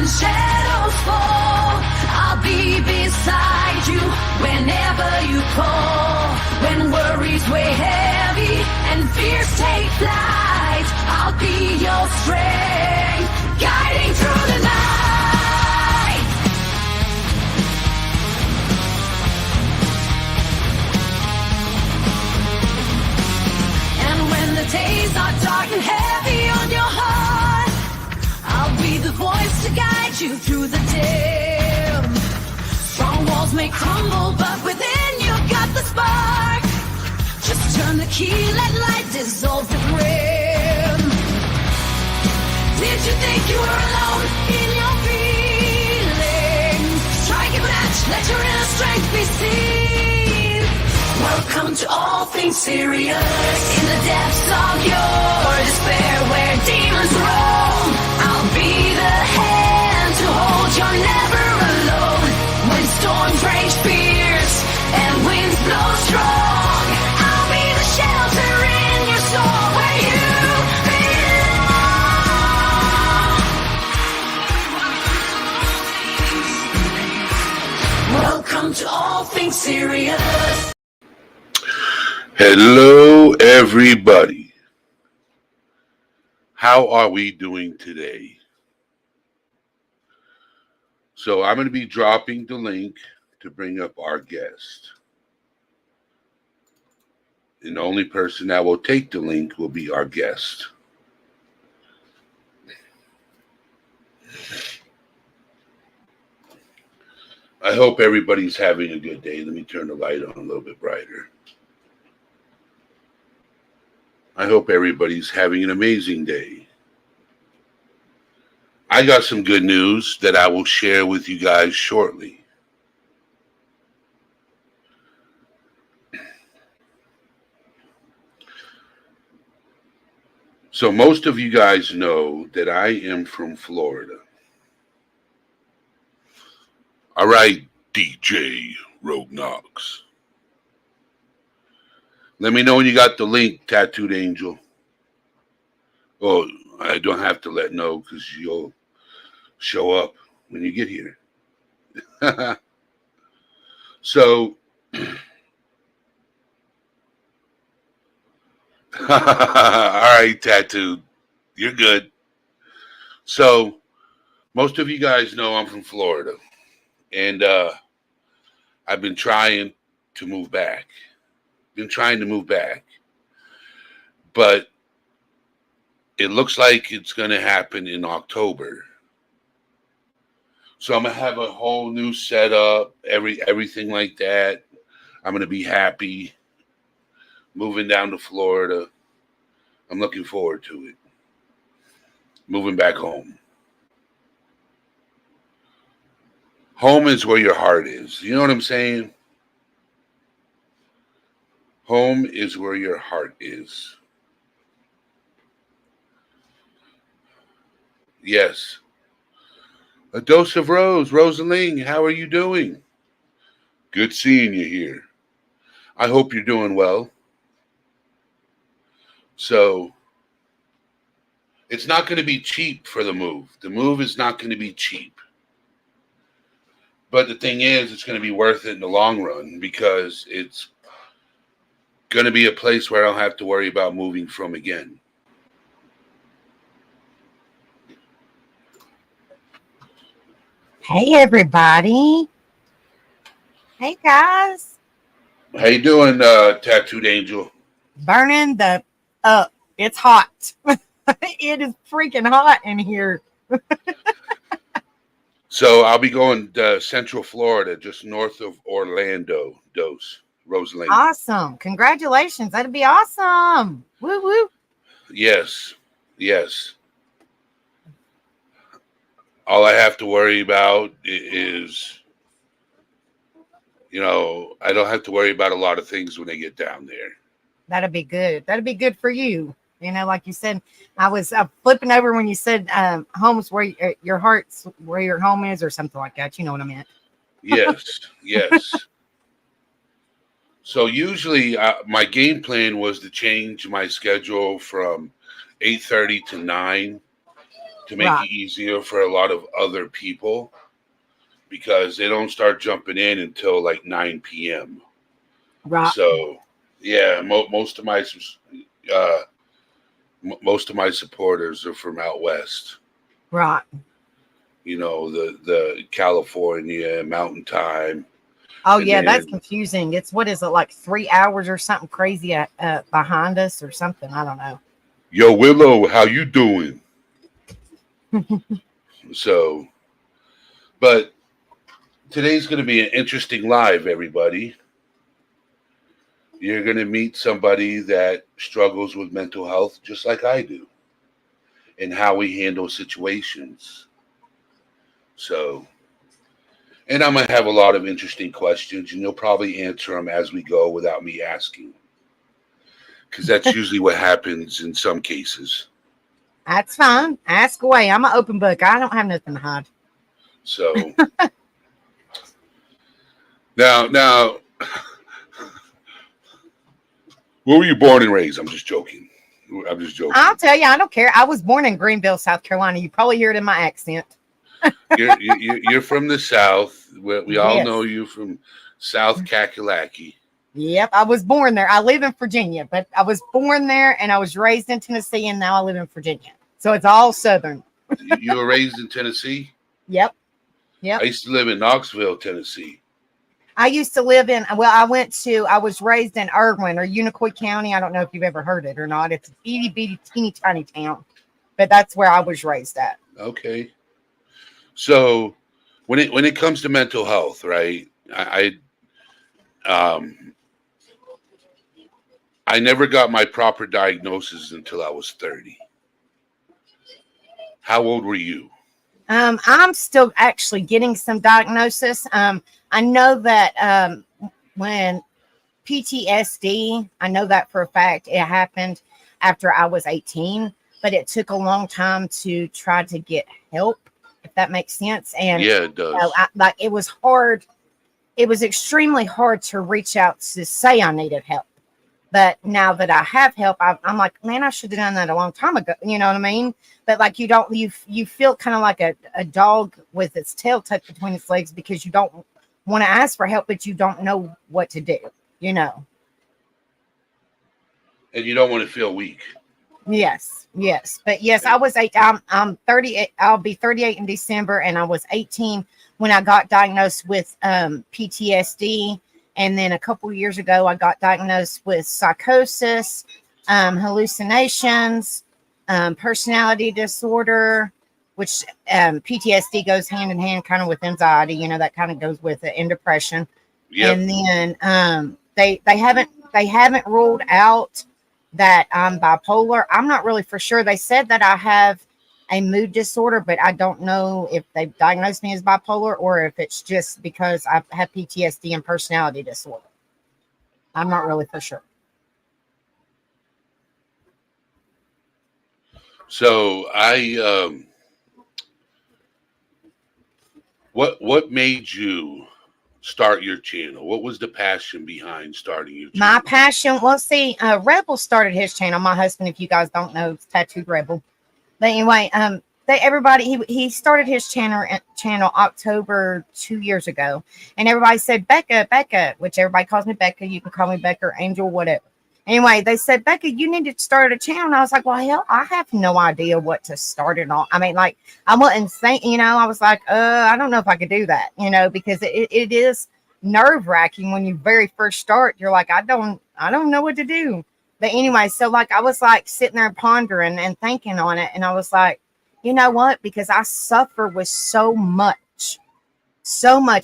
when shadows fall, I'll be beside you whenever you call. When worries weigh heavy and fears take flight, I'll be your strength, guiding through the night. And when the days are dark and heavy on your heart, I'll be the voice to guide you through the dim. Strong walls may crumble, but within you've got the spark. Just turn the key, let light dissolve the grim. Did you think you were alone in your feelings? Strike a match, let your inner strength be seen. Welcome to all things serious. In the depths of your despair, where demons roam, I'll be the hand to hold. You're never alone. When storms rage fierce and winds blow strong, I'll be the shelter in your soul where you belong. Welcome to all things serious. Hello, everybody. How are we doing today? So I'm going to be dropping the link to bring up our guest. And the only person that will take the link will be our guest. I hope everybody's having a good day. Let me turn the light on a little bit brighter. I hope everybody's having an amazing day. I got some good news that I will share with you guys shortly. So most of you guys know that I am from Florida. All right, DJ Rogue Knox. Let me know when you got the link, Tattooed Angel. Oh, I don't have to let know because you'll show up when you get here. So, all right, Tattooed. You're good. So, most of you guys know I'm from Florida. And I've been trying to move back. But it looks like it's going to happen in October. So I'm going to have a whole new setup, everything like that. I'm going to be happy moving down to Florida. I'm looking forward to it. Moving back home. Home is where your heart is. You know what I'm saying? Home is where your heart is. Yes. A dose of Rose. Rosalie, how are you doing? Good seeing you here. I hope you're doing well. So, it's not going to be cheap for the move. The move is not going to be cheap. But the thing is, it's going to be worth it in the long run because it's going to be a place where I don't have to worry about moving from again. Hey, everybody. Hey, guys. How you doing, Tattooed Angel? Burning the up. It's hot. It is freaking hot in here. So I'll be going to Central Florida, just north of Orlando, Rosalie. Awesome. Congratulations. That'd be awesome. Woo, woo. Yes. All I have to worry about is, I don't have to worry about a lot of things when I get down there. That'd be good. That'd be good for you. Like you said, I was flipping over when you said home's where your heart's where your home is or something like that. You know what I meant. Yes. So usually my game plan was to change my schedule from 8:30 to 9 to make Right. it easier for a lot of other people because they don't start jumping in until like 9 p.m. Right. So, yeah, most of my most of my supporters are from out west. Right. You know, the California Mountain Time. Oh And yeah, that's then, confusing. It's what is it, like 3 hours or something crazy behind us or something? I don't know. yo, Willow, how you doing? So, but today's going to be an interesting live, everybody. You're going to meet somebody that struggles with mental health just like I do and how we handle situations. So, and I'm going to have a lot of interesting questions, and you'll probably answer them as we go without me asking. Because that's usually what happens in some cases. That's fine. Ask away. I'm an open book. I don't have nothing to hide. So, now, where were you born and raised? I'm just joking. I'll tell you, I don't care. I was born in Greenville, South Carolina. You probably hear it in my accent. You're from the South. We all Yes. know you from South Kakalaki. Yep, I was born there. I live in Virginia, but I was born there and I was raised in Tennessee, and now I live in Virginia. So it's all Southern. You were raised in Tennessee? Yep. I used to live in Knoxville, Tennessee. I used to live in, I was raised in Irwin or Unicoi County. I don't know if you've ever heard it or not. It's an itty bitty, teeny tiny town, but that's where I was raised at. Okay. So when it comes to mental health, right? I never got my proper diagnosis until I was 30. How old were you? I'm still actually getting some diagnosis. I know that when PTSD, I know that for a fact, it happened after I was 18, but it took a long time to try to get help, if that makes sense. And yeah, it does. It was hard. It was extremely hard to reach out to say I needed help. But now that I have help, I'm like, man, I should have done that a long time ago. You know what I mean? But like, you feel kind of like a dog with its tail tucked between its legs because you don't want to ask for help, but you don't know what to do, you know? And you don't want to feel weak. Yes. But yes, I was I'm 38. I'll be 38 in December. And I was 18 when I got diagnosed with PTSD. And then a couple years ago, I got diagnosed with psychosis, hallucinations, personality disorder, which PTSD goes hand in hand kind of with anxiety, you know, that kind of goes with it, and depression. Yep. And then they haven't ruled out that I'm bipolar. I'm not really for sure. They said that I have a mood disorder, but I don't know if they've diagnosed me as bipolar or if it's just because I have PTSD and personality disorder. I'm not really for sure. So what made you start your channel? What was the passion behind starting your channel? My passion, well, see, Rebel started his channel. My husband, if you guys don't know, is Tattooed Rebel. But anyway, he started his channel October 2 years ago, and everybody said Becca, which everybody calls me Becca. You can call me Becca or Angel, whatever. Anyway, they said, Becca, you need to start a channel. And I was like, well, hell, I have no idea what to start it on. I mean, like, I wasn't saying, you know, I was like, I don't know if I could do that, you know, because it is nerve wracking when you very first start. You're like, I don't know what to do. But anyway, so like I was like sitting there pondering and thinking on it. And I was like, you know what? Because I suffer with so much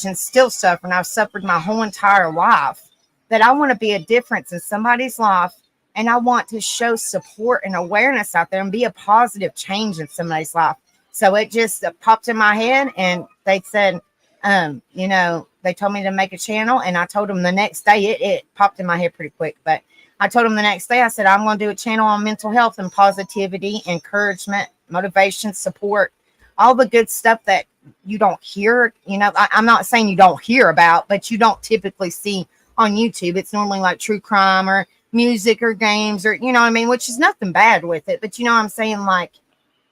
and still suffer. And I've suffered my whole entire life that I want to be a difference in somebody's life. And I want to show support and awareness out there and be a positive change in somebody's life. So it just popped in my head, and they said, you know, they told me to make a channel, and I told them the next day, it popped in my head pretty quick, but I told them the next day, I said, I'm going to do a channel on mental health and positivity, encouragement, motivation, support, all the good stuff that you don't hear. You know, I'm not saying you don't hear about, but you don't typically see on YouTube. It's normally like true crime or music or games or, you know what I mean, which is nothing bad with it. But you know what I'm saying? Like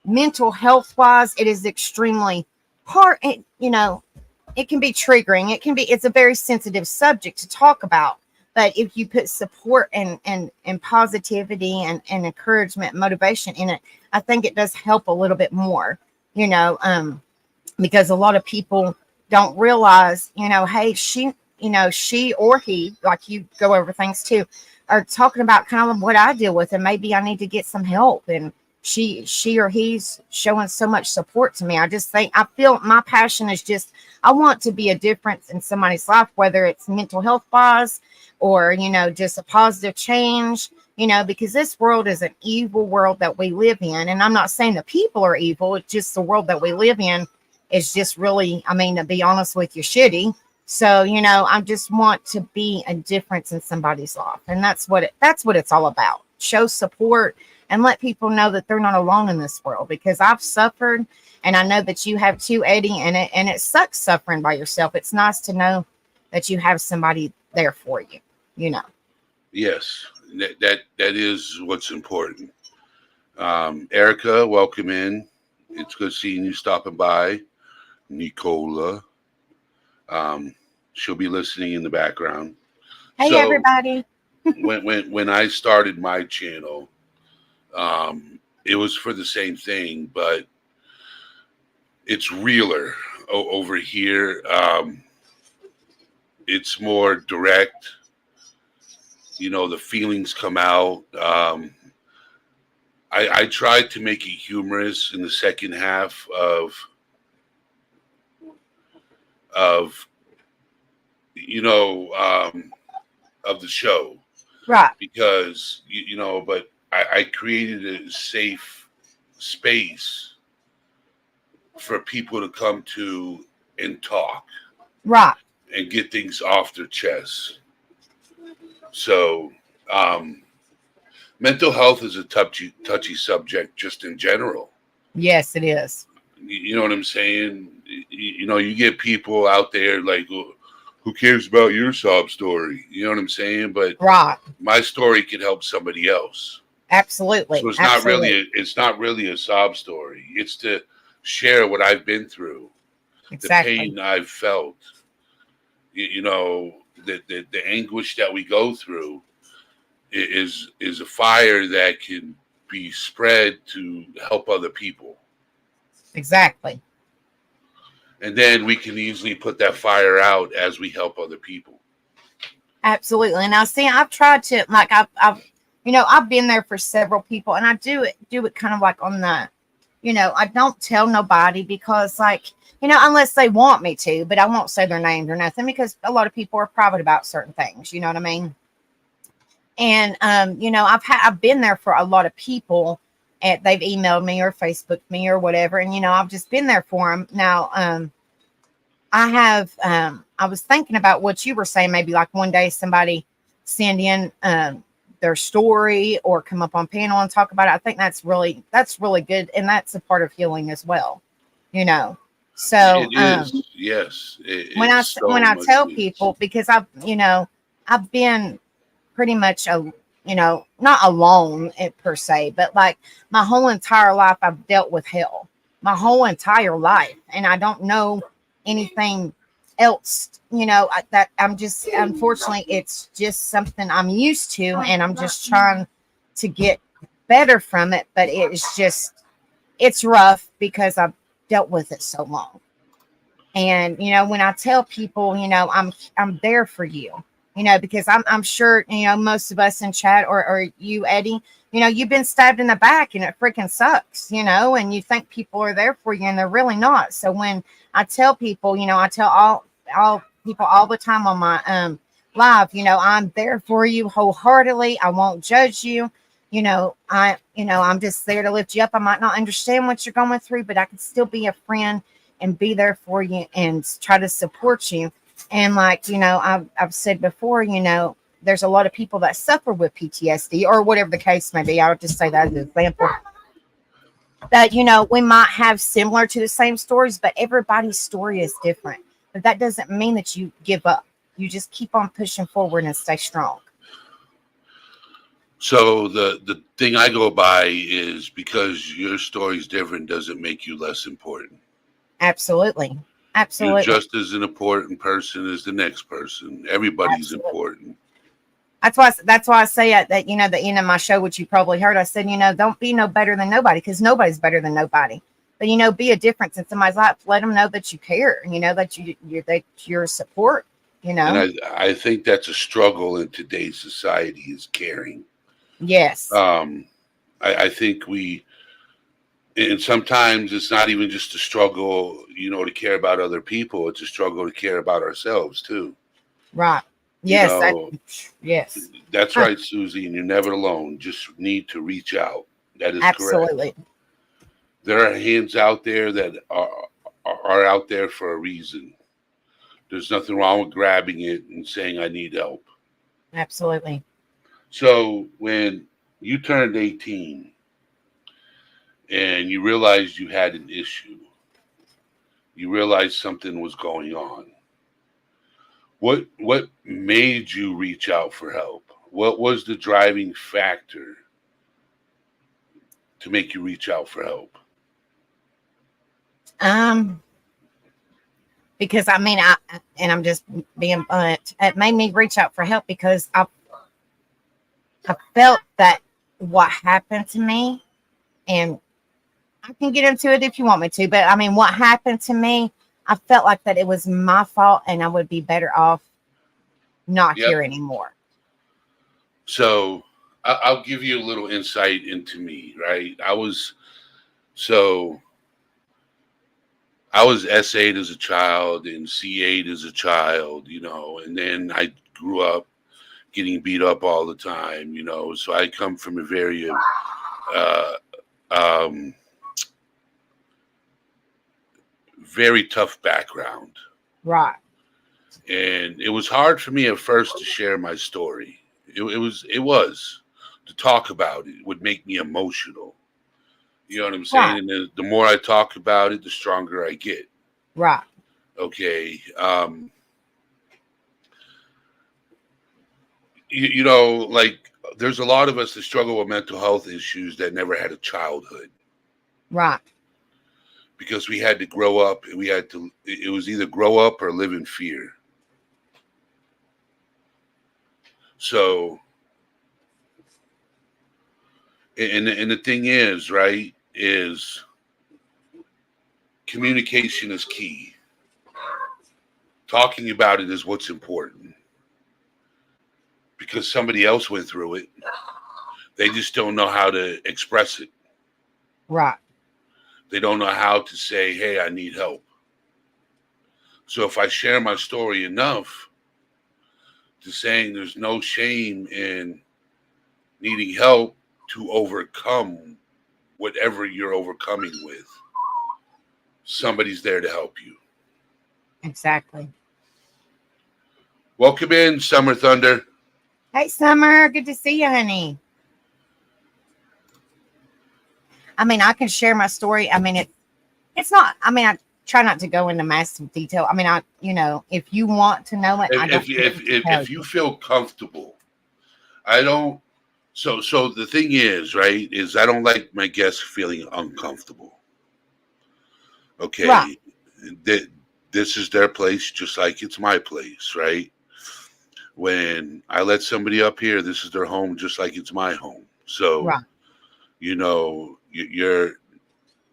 mental health wise, it is extremely hard. You know, it can be triggering. It's a very sensitive subject to talk about. But if you put support and positivity and encouragement, motivation in it, I think it does help a little bit more, you know, because a lot of people don't realize, you know, hey, she or he, like you go over things too, are talking about kind of what I deal with, and maybe I need to get some help. And she or he's showing so much support to me. I feel my passion is just, I want to be a difference in somebody's life, whether it's mental health wise or, you know, just a positive change, you know, because this world is an evil world that we live in. And I'm not saying the people are evil. It's just the world that we live in is just really, I mean, to be honest with you, shitty. So, you know, I just want to be a difference in somebody's life. And that's what it's all about. Show support and let people know that they're not alone in this world, because I've suffered, and I know that you have too, Eddie, and it sucks suffering by yourself. It's nice to know that you have somebody there for you, you know. Yes, that is what's important. Erica, welcome in. It's good seeing you stopping by. Nicola, she'll be listening in the background. Hey, so, everybody. when I started my channel, it was for the same thing, but it's realer over here. It's more direct. You know, the feelings come out. I tried to make it humorous in the second half of you know, of the show, Right. because you know, but I created a safe space for people to come to and talk, Right. and get things off their chest. So, mental health is a touchy subject just in general. Yes, it is. You know what I'm saying? You know, you get people out there like, who cares about your sob story? You know what I'm saying? But Right. my story can help somebody else. Absolutely. So it's Absolutely. not really a sob story. It's to share what I've been through, Exactly. the pain I've felt. You know, the anguish that we go through is a fire that can be spread to help other people. Exactly. And then we can easily put that fire out as we help other people. Absolutely. And I see, I've tried to, like, I've, you know, I've been there for several people, and I do it kind of like on the, you know, I don't tell nobody because, like, you know, unless they want me to, but I won't say their names or nothing, because a lot of people are private about certain things. You know what I mean? And, you know, I've been there for a lot of people, and they've emailed me or Facebooked me or whatever. And, you know, I've just been there for them. Now, I was thinking about what you were saying, maybe like one day somebody send in, their story or come up on panel and talk about it. I think that's really good. And that's a part of healing as well, you know? So, It is. Yes. when I tell people, because I've been pretty much not alone per se, but like my whole entire life I've dealt with hell, my whole entire life, and I don't know anything else, you know, that I'm just, unfortunately, it's just something I'm used to, and I'm just trying to get better from it. But it's rough because I've dealt with it so long. And, you know, when I tell people, you know, I'm there for you, you know, because I'm sure, you know, most of us in chat, or you, Eddie, you know, you've been stabbed in the back and it freaking sucks, you know, and you think people are there for you and they're really not. So when I tell people, you know, I tell all people all the time on my live, you know, I'm there for you wholeheartedly. I won't judge you. You know, I'm just there to lift you up. I might not understand what you're going through, but I can still be a friend and be there for you and try to support you. And like, you know, I've said before, you know, there's a lot of people that suffer with PTSD or whatever the case may be. I would just say that as an example. That, you know, we might have similar to the same stories, but everybody's story is different. But that doesn't mean that you give up. You just keep on pushing forward and stay strong. So the thing I go by is because your story's different doesn't make you less important. Absolutely. You're Absolutely. just as an important person as the next person. Everybody's Absolutely. important. That's why I say that, you know, the end of my show, which you probably heard, I said, you know, don't be no better than nobody, because nobody's better than nobody. But, you know, be a difference in somebody's life. Let them know that you care, you know, that you're support, you And know. I think that's a struggle in today's society is caring. Yes. I think and sometimes it's not even just a struggle, to care about other people. It's a struggle to care about ourselves too. Right. You Yes. know, Yes. that's right, Susie, and you're never alone. Just need to reach out. That is correct. Absolutely. There are hands out there that are out there for a reason. There's nothing wrong with grabbing it and saying, I need help. Absolutely. So when you turned 18 and you realized you had an issue, you realized something was going on. What made you reach out for help? What was the driving factor to make you reach out for help? Because I mean, I'm just being blunt. It made me reach out for help because I felt that what happened to me, and I can get into it if you want me to, but I mean, what happened to me, I felt like that it was my fault, and I would be better off not Yep. here anymore. So I'll give you a little insight into me, right? I was S8 as a child and C8 as a child, and then I grew up getting beat up all the time, so I come from a very very tough background. Right. And it was hard for me at first to share my story. It was to talk about it would make me emotional. You know what I'm saying? Right. And the more I talk about it, the stronger I get. Right. Okay. Like there's a lot of us that struggle with mental health issues that never had a childhood. Right. Because we had to grow up and it was either grow up or live in fear. So, and the thing is, right, is communication is key. Talking about it is what's important. Because somebody else went through it. They just don't know how to express it. Right. They don't know how to say, hey, I need help. So if I share my story enough to saying there's no shame in needing help to overcome whatever you're overcoming with, somebody's there to help you. Exactly. Welcome in, Summer Thunder. Hey, Summer. Good to see you, honey. I mean, I can share my story. I mean, it's not, I mean, I try not to go into massive detail. I mean, if you want to know it, if you feel comfortable, I don't. So the thing is, right, is I don't like my guests feeling uncomfortable. Okay. Right. This is their place, just like it's my place, right? When I let somebody up here, this is their home, just like it's my home. So, right. You're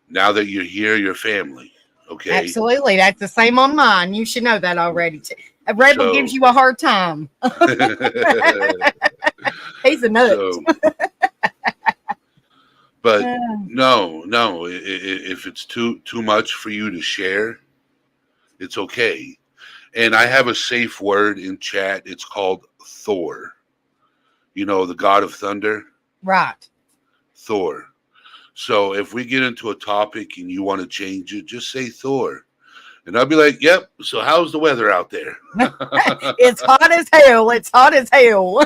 now that you're here, you're family. Okay. Absolutely. That's the same on mine. You should know that already. A rebel gives you a hard time. He's a nut. But no. If it's too much for you to share, it's okay. And I have a safe word in chat. It's called Thor. The god of thunder. Right. Thor. So if we get into a topic and you want to change it, just say Thor. And I'll be like, yep. So how's the weather out there? It's hot as hell. It's hot as hell.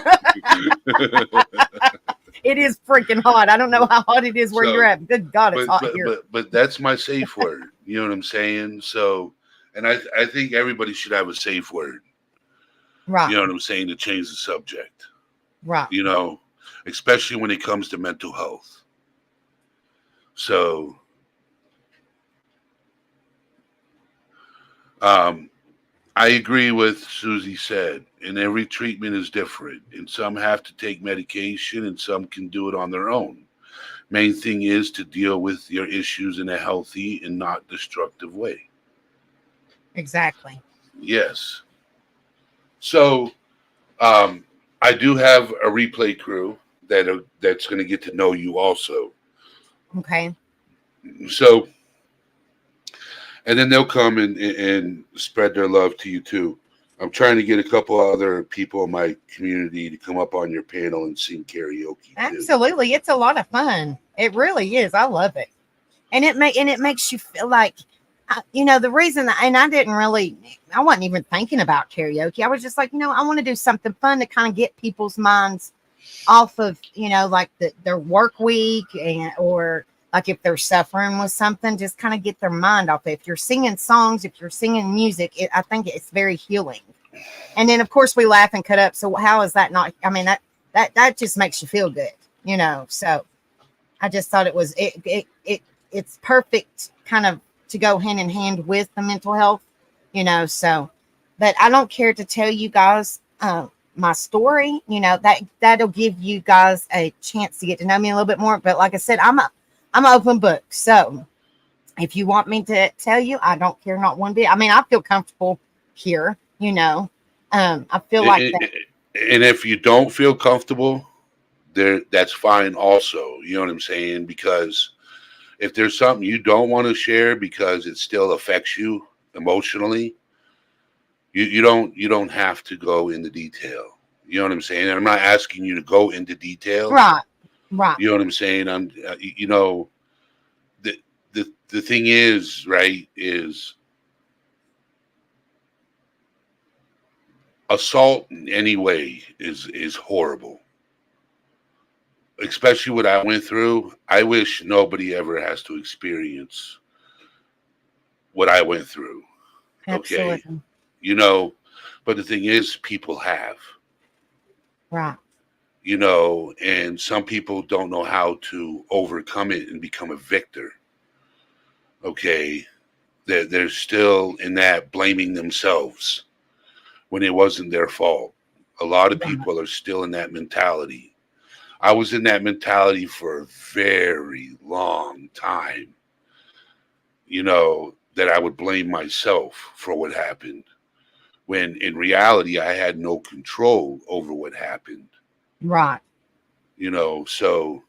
It is freaking hot. I don't know how hot it is where you're at. Good God, it's hot here. But that's my safe word. You know what I'm saying? So, and I think everybody should have a safe word. Right. You know what I'm saying? To change the subject. Right. especially when it comes to mental health. So, I agree with Susie said, and every treatment is different, and some have to take medication, and some can do it on their own. Main thing is to deal with your issues in a healthy and not destructive way. Exactly. Yes. So, I do have a replay crew that's going to get to know you also. Okay. So, and then they'll come and spread their love to you too. I'm trying to get a couple other people in my community to come up on your panel and sing karaoke too. Absolutely. It's a lot of fun. It really is. I love it. And it makes you feel like, the reason, and I wasn't even thinking about karaoke. I was just like, I want to do something fun to kind of get people's minds off of, like their work week, or like if they're suffering with something, just kind of get their mind off it. If you're singing songs, if you're singing music, I think it's very healing. And then of course we laugh and cut up. So how is that not? I mean, that just makes you feel good, So I just thought it's perfect kind of to go hand in hand with the mental health, So, but I don't care to tell you guys my story, that'll give you guys a chance to get to know me a little bit more. But like I said, I'm an open book. So if you want me to tell you, I don't care not one bit. I mean, I feel comfortable here, I feel like that. And if you don't feel comfortable there, that's fine also. You know what I'm saying? Because if there's something you don't want to share because it still affects you emotionally, you don't have to go into detail. You know what I'm saying? And I'm not asking you to go into detail. Right. You know what I'm saying? I'm, the thing is, right, is assault in any way is horrible. Especially what I went through. I wish nobody ever has to experience what I went through. Absolutely. Okay. But the thing is, people have. Right. And some people don't know how to overcome it and become a victor. Okay. They're still in that blaming themselves when it wasn't their fault. A lot of people are still in that mentality. I was in that mentality for a very long time, that I would blame myself for what happened, when in reality, I had no control over what happened. Right. So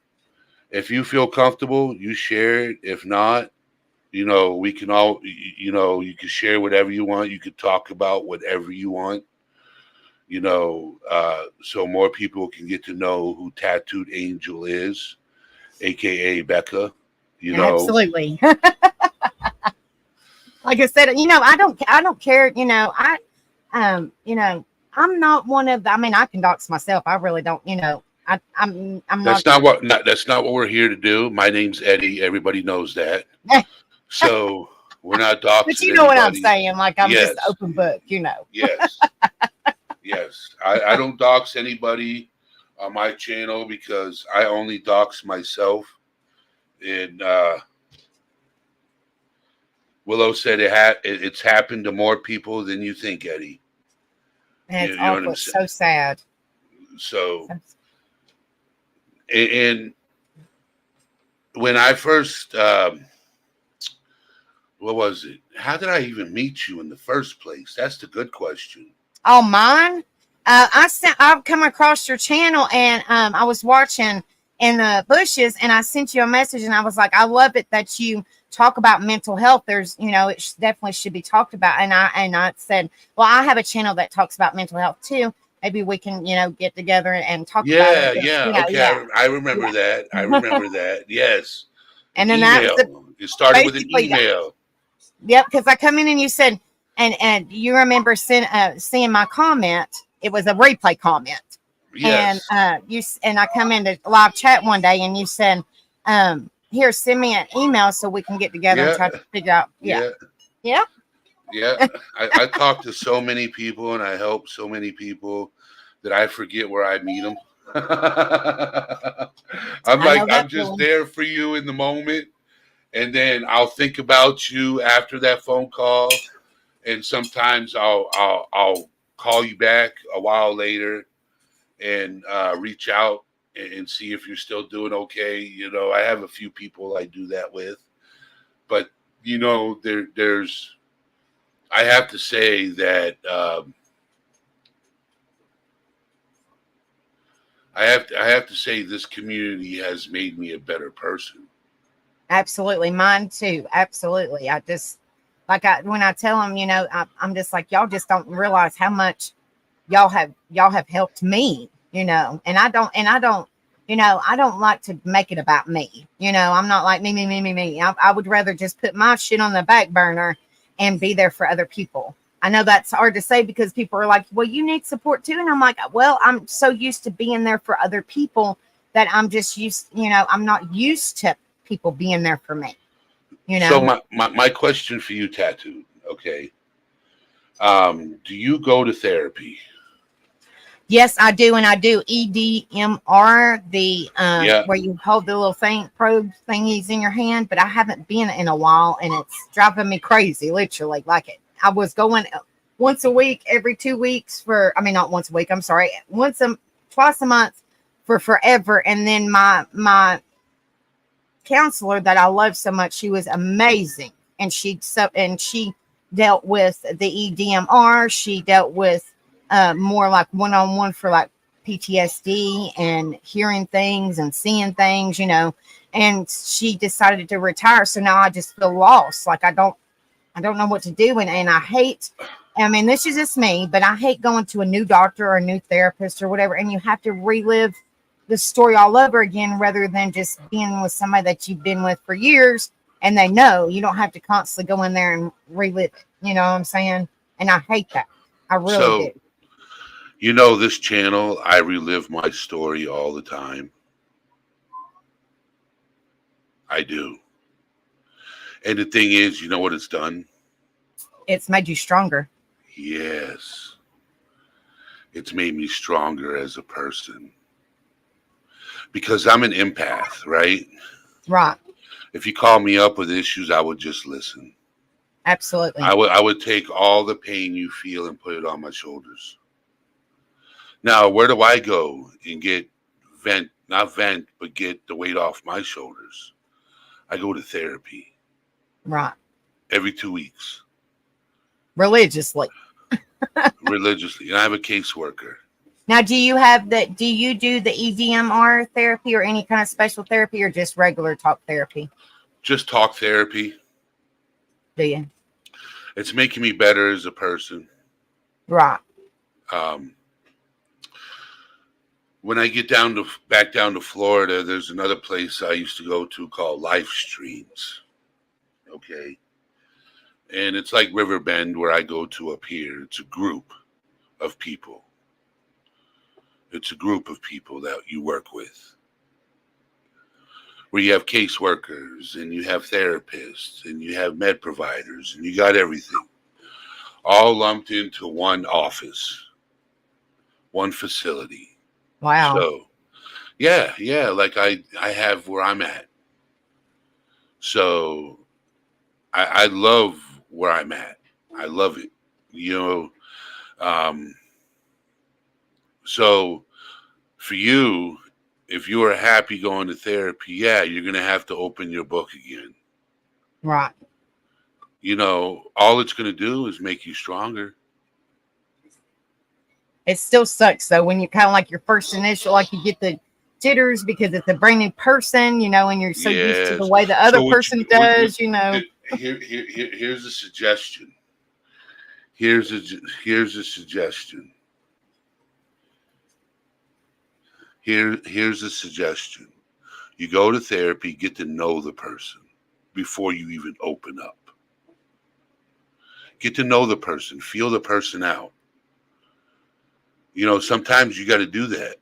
if you feel comfortable, you share it. If not, we can all, you can share whatever you want. You could talk about whatever you want, so more people can get to know who Tattooed Angel is, AKA Becca, Absolutely. Like I said, I don't care, I'm not one of the, I mean, I can dox myself. I really don't, I'm That's not. that's not what we're here to do. My name's Eddie. Everybody knows that. So we're not doxing But you know what I'm anybody. saying? Like, I'm Yes. just open book, Yes. Yes. I don't dox anybody on my channel because I only dox myself. And Willow said it's happened to more people than you think, Eddie. And it's You know what awful. I'm It's saying? so sad. So, and when I first, what was it? How did I even meet you in the first place? That's the good question. Oh, mine. I've come across your channel, and I was watching in the bushes, and I sent you a message, and I was like, I love it that you talk about mental health. There's, it definitely should be talked about. And I said, well, I have a channel that talks about mental health too. Maybe we can, get together and talk about it. Yeah. Okay. Yeah. I remember that. I remember that. Yes. And then Email. It started with an email. Yep. Because I come in and you said, and you remember seeing my comment. It was a replay comment. Yes. And I come into live chat one day, and you said, here, send me an email so we can get together and try to figure out. Yeah. I talk to so many people and I help so many people that I forget where I meet them. I'm I like, know I'm that just feeling. there for you in the moment. And then I'll think about you after that phone call. And sometimes I'll call you back a while later and reach out and see if you're still doing okay. You know, I have a few people I do that with, but you know, there's. I have to say that I have to say this community has made me a better person. Absolutely, mine too. Absolutely. I just like when I tell them, I'm just like, y'all just don't realize how much y'all have helped me, and I don't, I don't like to make it about me. I'm not like me. I would rather just put my shit on the back burner and be there for other people. I know that's hard to say because people are like, well, you need support too. And I'm like, well, I'm so used to being there for other people that I'm just used, I'm not used to people being there for me, you So know. my question for you, Tattooed, okay. Do you go to therapy? Yes, I do, and I do EDMR, the Yeah. where you hold the little thing probe thingies in your hand. But I haven't been in a while, and it's driving me crazy. Literally, like I was going once a week, every 2 weeks for. I mean, not once a week. I'm sorry, twice a month for forever. And then my counselor that I love so much, she was amazing, and she dealt with the EDMR. She dealt with more like one-on-one for like PTSD and hearing things and seeing things, and she decided to retire. So now I just feel lost. Like I don't know what to do. And I hate, I mean, this is just me, but I hate going to a new doctor or a new therapist or whatever, and you have to relive the story all over again rather than just being with somebody that you've been with for years and they know you don't have to constantly go in there and relive it. You know what I'm saying? And I hate that. I really do. So you know this channel, I relive my story all the time. I do. And the thing is, you know what it's done? It's made you stronger. Yes. It's made me stronger as a person. Because I'm an empath, right? Right. If you call me up with issues, I would just listen. Absolutely. I would take all the pain you feel and put it on my shoulders. Now, where do I go and get not vent, but get the weight off my shoulders? I go to therapy Right. every 2 weeks, Religiously. religiously. And I have a caseworker. Now, do you do the EDMR therapy or any kind of special therapy or just regular talk therapy? Just talk therapy. Do you? It's making me better as a person. Right. Um, when I get back down to Florida, there's another place I used to go to called Life Streams. Okay. And it's like Riverbend where I go to up here. It's a group of people. It's a group of people that you work with. Where you have caseworkers and you have therapists and you have med providers and you got everything. All lumped into one office, one facility. Wow. So yeah, like I have where I'm at. So I love where I'm at. I love it. You know, so for you, if you are happy going to therapy, yeah, you're gonna have to open your book again. Right. You know, all it's gonna do is make you stronger. It still sucks though when you kind of like your first initial, like you get the jitters because it's a brand new person, and you're so used to the Yes. way the other So person does. here's a suggestion. Here's a suggestion. Here's a suggestion. You go to therapy, get to know the person before you even open up. Get to know the person, feel the person out. You know, sometimes you got to do that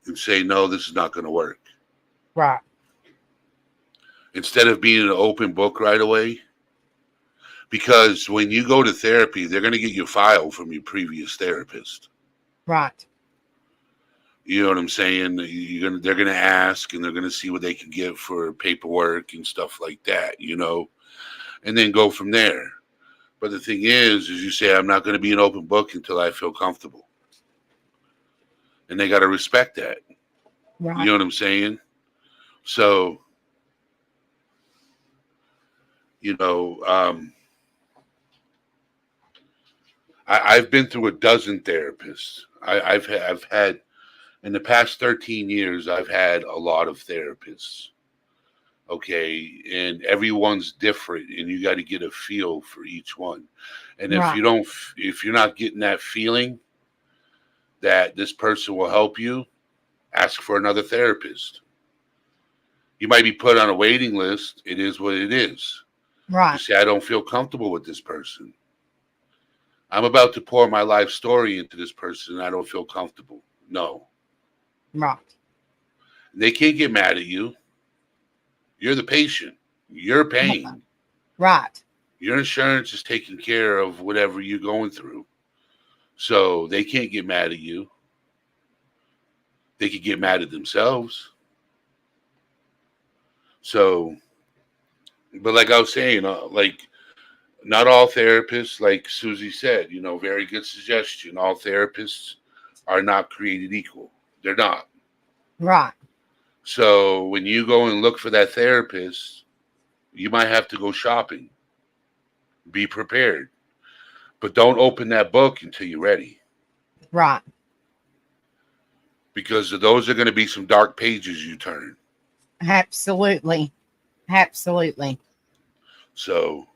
and say, no, this is not going to work. Right. Instead of being an open book right away. Because when you go to therapy, they're going to get your file from your previous therapist. Right. You know what I'm saying? They're gonna ask, and they're gonna see what they can get for paperwork and stuff like that, and then go from there. But the thing is you say, I'm not gonna be an open book until I feel comfortable, and they got to respect that. Right. You know what I'm saying? So, I've been through a dozen therapists. I've had in the past 13 years, I've had a lot of therapists. Okay, and everyone's different, and you got to get a feel for each one. And Right. if you're not getting that feeling that this person will help you, ask for another therapist. You might be put on a waiting list. It is what it is. Right. You say, I don't feel comfortable with this person. I'm about to pour my life story into this person, and I don't feel comfortable. No. Right. They can't get mad at you. You're the patient. You're paying. Right. Your insurance is taking care of whatever you're going through. So they can't get mad at you. They could get mad at themselves. So, but like I was saying, like not all therapists, like Susie said, very good suggestion. All therapists are not created equal. They're not. Right. So when you go and look for that therapist, you might have to go shopping. Be prepared. But don't open that book until you're ready. Right. Because those are going to be some dark pages you turn. Absolutely. Absolutely. So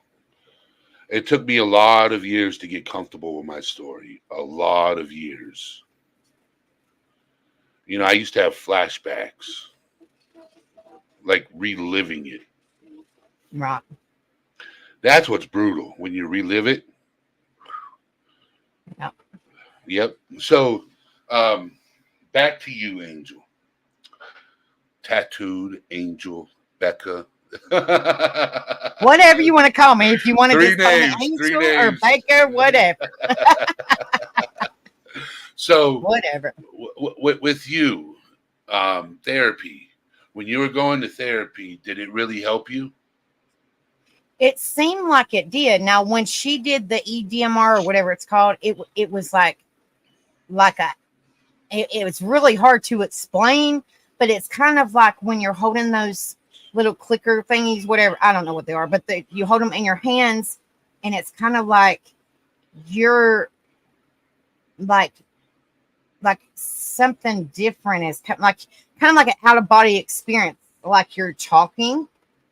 it took me a lot of years to get comfortable with my story. A lot of years. I used to have flashbacks. Like reliving it. Right. That's what's brutal when you relive it. Yep. Yep. So, back to you, Angel. Tattooed Angel Becca. Whatever you want to call me. If you want to just call me Three Angel or names. Baker, whatever. So, whatever. With you, therapy. When you were going to therapy, did it really help you? It seemed like it did. Now, when she did the EDMR or whatever it's called, it was like it was really hard to explain, but it's kind of like when you're holding those little clicker thingies, whatever, I don't know what they are, but you hold them in your hands, and it's kind of like you're like something different is kind of like an out of body experience, like you're talking.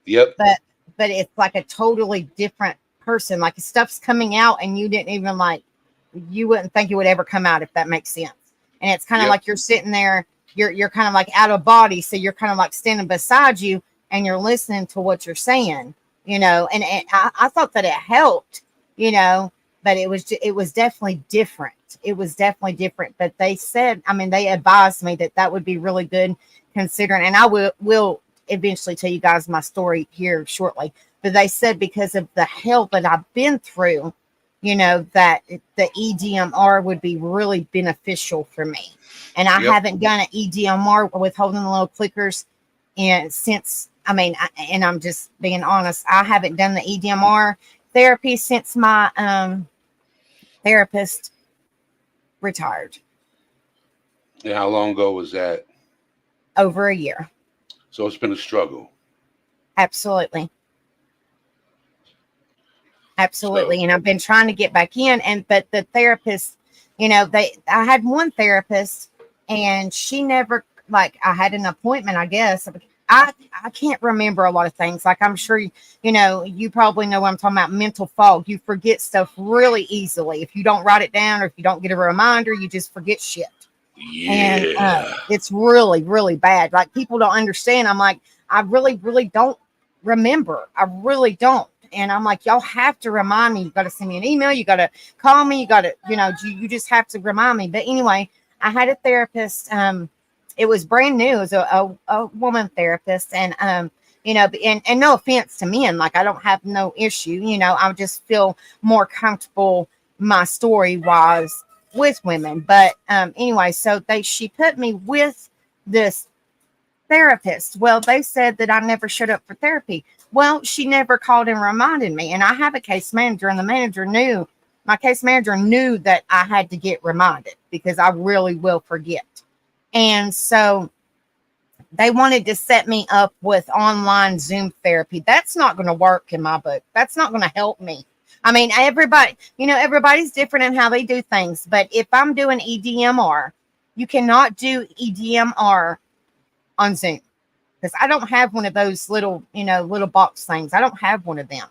Yep. But it's like a totally different person. Like stuff's coming out, and you didn't even you wouldn't think it would ever come out, if that makes sense. And it's kind of like you're sitting there, you're kind of like out of body, so you're kind of like standing beside you, and you're listening to what you're saying, and I thought that it helped, but it was definitely different. It was definitely different. But they said, they advised me that would be really good, considering, and I will eventually tell you guys my story here shortly. But they said because of the help that I've been through, that the EDMR would be really beneficial for me. And I haven't done an EDMR with holding the little clickers, and and I'm just being honest, I haven't done the EDMR therapy since my therapist retired. And how long ago was that? Over a year. So it's been a struggle. Absolutely. And I've been trying to get back in, but the therapist, I had one therapist, and she never, I had an appointment, I guess. I can't remember a lot of things. Like, I'm sure, you probably know what I'm talking about, mental fog. You forget stuff really easily. If you don't write it down, or if you don't get a reminder, you just forget shit. Yeah. And it's really, really bad. Like, people don't understand. I'm like, I really, really don't remember. I really don't. And I'm like, y'all have to remind me. You got to send me an email. You got to call me. You got to, you just have to remind me. But anyway, I had a therapist. It was brand new. It was a woman therapist. And, and no offense to men, like, I don't have no issue. I just feel more comfortable my story wise with women. But anyway, so she put me with this therapist. Well, they said that I never showed up for therapy. Well, she never called and reminded me. And I have a case manager, and my case manager knew that I had to get reminded because I really will forget. And so they wanted to set me up with online Zoom therapy. That's not going to work in my book. That's not going to help me. I mean, everybody's different in how they do things. But if I'm doing EDMR, you cannot do EDMR on Zoom because I don't have one of those little box things. I don't have one of them,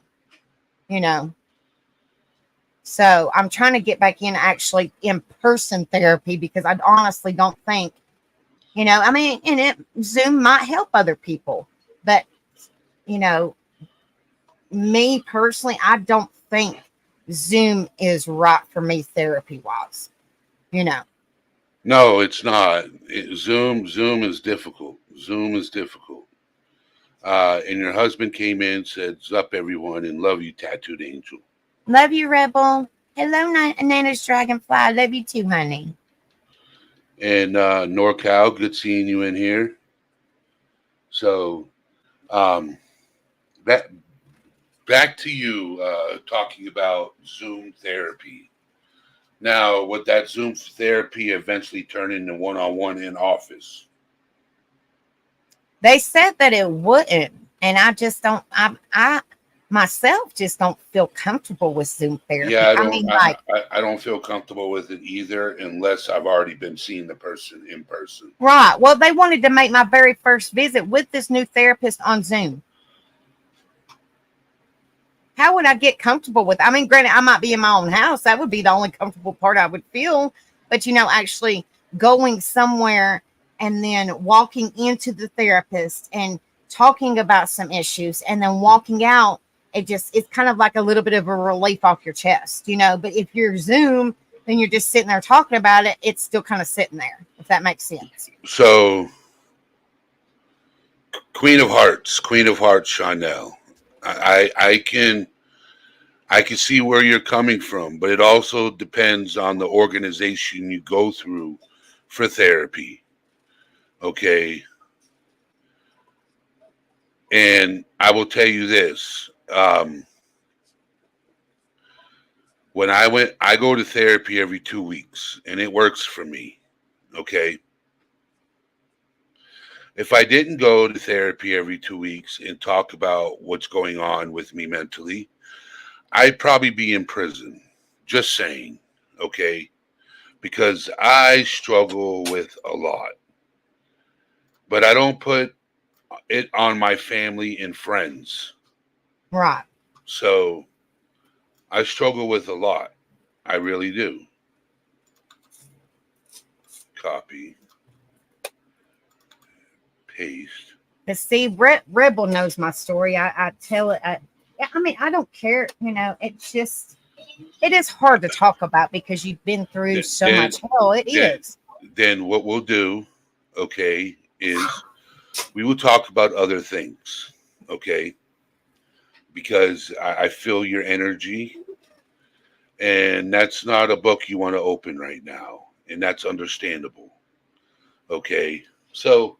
So I'm trying to get back in actually in-person therapy because I honestly don't think, Zoom might help other people, but, me personally, I don't think Zoom is right for me therapy-wise, No, it's not. Zoom is difficult. Zoom is difficult. And your husband came in, said, "Sup, everyone, and love you, Tattooed Angel." Love you, Rebel. Hello, Nana's Dragonfly. Love you too, honey. And NorCal, good seeing you in here. So, back to you talking about Zoom therapy. Now, would that Zoom therapy eventually turn into one-on-one in office? They said that it wouldn't, and I just don't. I myself just don't feel comfortable with Zoom therapy. Yeah, I don't feel comfortable with it either unless I've already been seeing the person in person. Right. Well, they wanted to make my very first visit with this new therapist on Zoom. How would I get comfortable with? I mean, granted, I might be in my own house. That would be the only comfortable part I would feel. But actually going somewhere and then walking into the therapist and talking about some issues and then walking out. It's kind of like a little bit of a relief off your chest, but if you're Zoom, then you're just sitting there talking about it. It's still kind of sitting there, if that makes sense. So Queen of Hearts, Chanel, I can see where you're coming from, but it also depends on the organization you go through for therapy. Okay. And I will tell you this. When I go to therapy every 2 weeks, and it works for me. Okay. If I didn't go to therapy every 2 weeks and talk about what's going on with me mentally, I'd probably be in prison. Just saying. Okay. Because I struggle with a lot. But I don't put it on my family and friends. Right. So I struggle with a lot. I really do. Copy. Paste. But see, Rebel knows my story. I tell it. I mean, I don't care. It's just, it is hard to talk about because you've been through so much hell. It is. Then what we'll do, okay, is we will talk about other things, okay? Because I feel your energy, and that's not a book you want to open right now, and that's understandable, okay? So,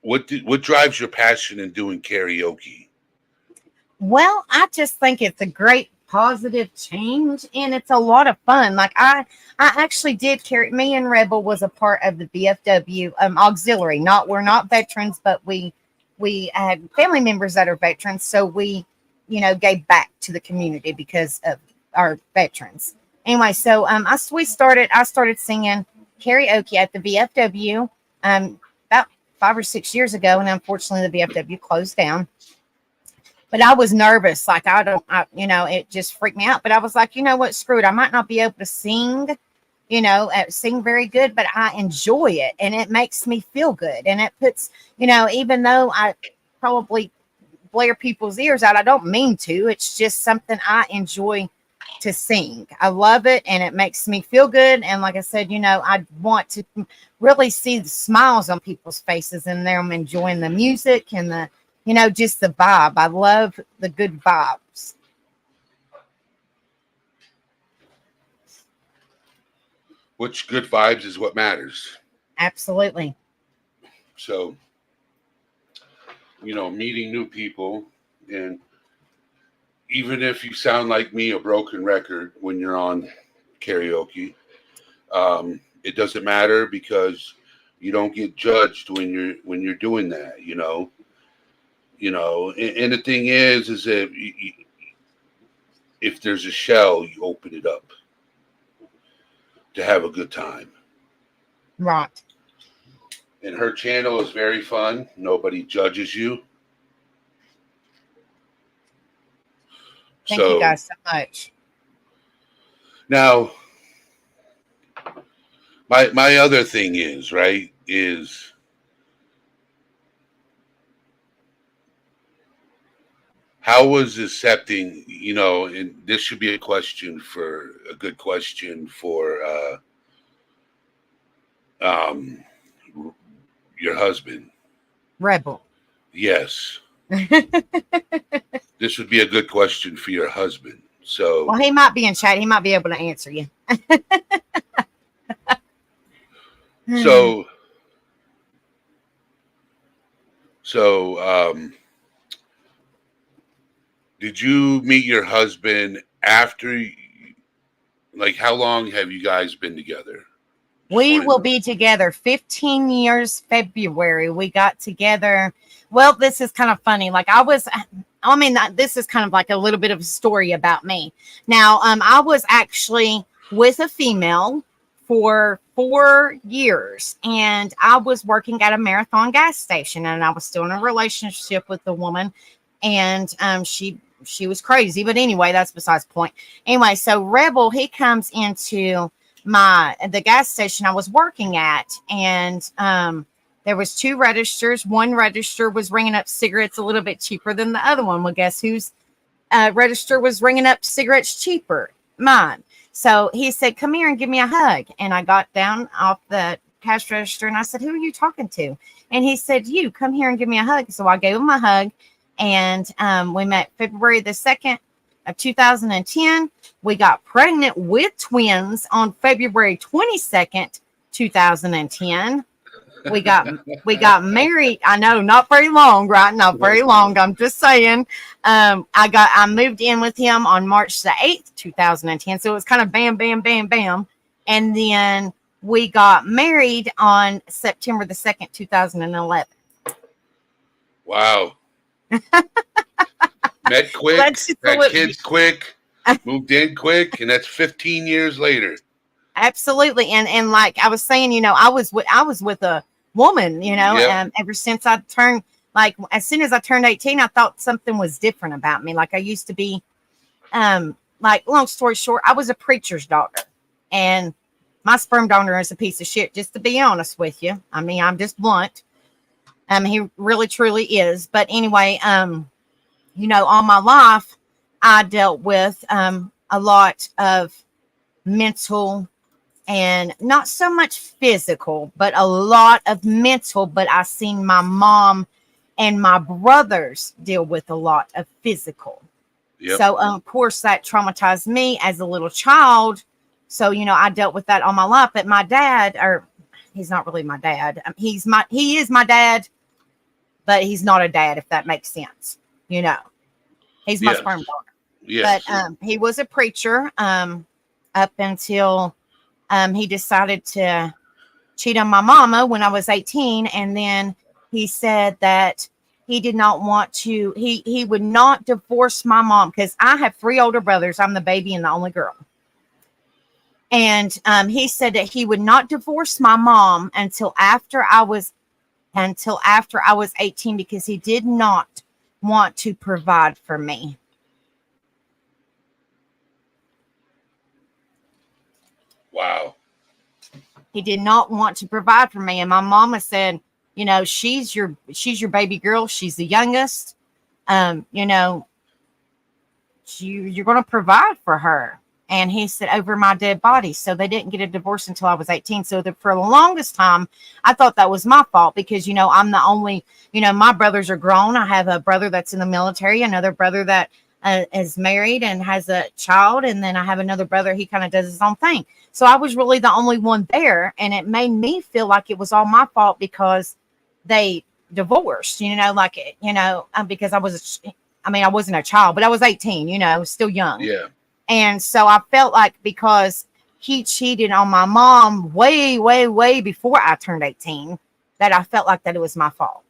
what drives your passion in doing karaoke? Well, I just think it's a great positive change, and it's a lot of fun. Like I actually did carry. Me and Rebel was a part of the BFW auxiliary. We're not veterans, but we had family members that are veterans, so we gave back to the community because of our veterans. Anyway, so I started singing karaoke at the VFW about 5 or 6 years ago, and unfortunately the VFW closed down. But I was nervous, like it just freaked me out. But I was like, you know what, screw it. I might not be able to sing, sing very good, but I enjoy it, and it makes me feel good, and it puts, even though I probably blare people's ears out, I don't mean to. It's just something I enjoy to sing. I love it, and it makes me feel good. And like I said, I want to really see the smiles on people's faces and them enjoying the music and the, just the vibe. I love the good vibes. which good vibes is what matters. Absolutely. So, meeting new people, and even if you sound like me, a broken record when you're on karaoke, it doesn't matter because you don't get judged when you're doing that. And the thing is that if there's a shell, you open it up to have a good time. Right. And her channel is very fun. Nobody judges you. Thank you guys so much. Now, my other thing is how was accepting, and this should be a good question for your husband. Rebel. Yes. This would be a good question for your husband. So, well, he might be in chat. He might be able to answer you. So, did you meet your husband after, like, how long have you guys been together? We will be together 15 years February. We got together. Well, this is kind of funny. Like this is kind of like a little bit of a story about me. Now, I was actually with a female for 4 years, and I was working at a Marathon gas station, and I was still in a relationship with the woman, and she was crazy. But anyway, that's besides the point. Anyway, so Rebel, he comes into the gas station I was working at, and there was 2 registers. One register was ringing up cigarettes a little bit cheaper than the other one. Well, guess whose register was ringing up cigarettes cheaper? Mine. So he said, "Come here and give me a hug." And I got down off the cash register and I said, "Who are you talking to?" And he said, "You come here and give me a hug." So I gave him a hug, and we met February the 2nd of 2010. We got pregnant with twins on February 22nd, 2010. We got married. I know, not very long, right? Not very long. I'm just saying. I moved in with him on March the 8th, 2010. So it was kind of bam, bam, bam, bam. And then we got married on September the 2nd, 2011. Wow. Met quick, had kids quick, moved in quick, and that's 15 years later. Absolutely. And like I was saying, I was with a woman, ever since I turned, like, as soon as I turned 18, I thought something was different about me. Like I used to be, like, long story short, I was a preacher's daughter, and my sperm donor is a piece of shit, just to be honest with you. I mean, I'm just blunt. He really, truly is. But anyway, all my life, I dealt with a lot of mental and not so much physical, but a lot of mental. But I seen my mom and my brothers deal with a lot of physical. Yep. So, of course, that traumatized me as a little child. So, I dealt with that all my life. But my dad, or he's not really my dad. He is my dad, but he's not a dad, if that makes sense. He's my sperm donor. Yes. But he was a preacher up until he decided to cheat on my mama when I was 18. And then he said that he did not want to, he would not divorce my mom, because I have 3 older brothers. I'm the baby and the only girl. And he said that he would not divorce my mom until after I was 18, because he did not want to provide for me. Wow. He did not want to provide for me. And my mama said, she's your baby girl. She's the youngest. You're going to provide for her. And he said, over my dead body. So they didn't get a divorce until I was 18. So for the longest time, I thought that was my fault, because, I'm the only, my brothers are grown. I have a brother that's in the military, another brother that is married and has a child. And then I have another brother, he kind of does his own thing. So I was really the only one there, and it made me feel like it was all my fault because they divorced, because I wasn't a child, but I was 18, still young. Yeah. And so I felt like because he cheated on my mom way, way, way before I turned 18, that I felt like that it was my fault.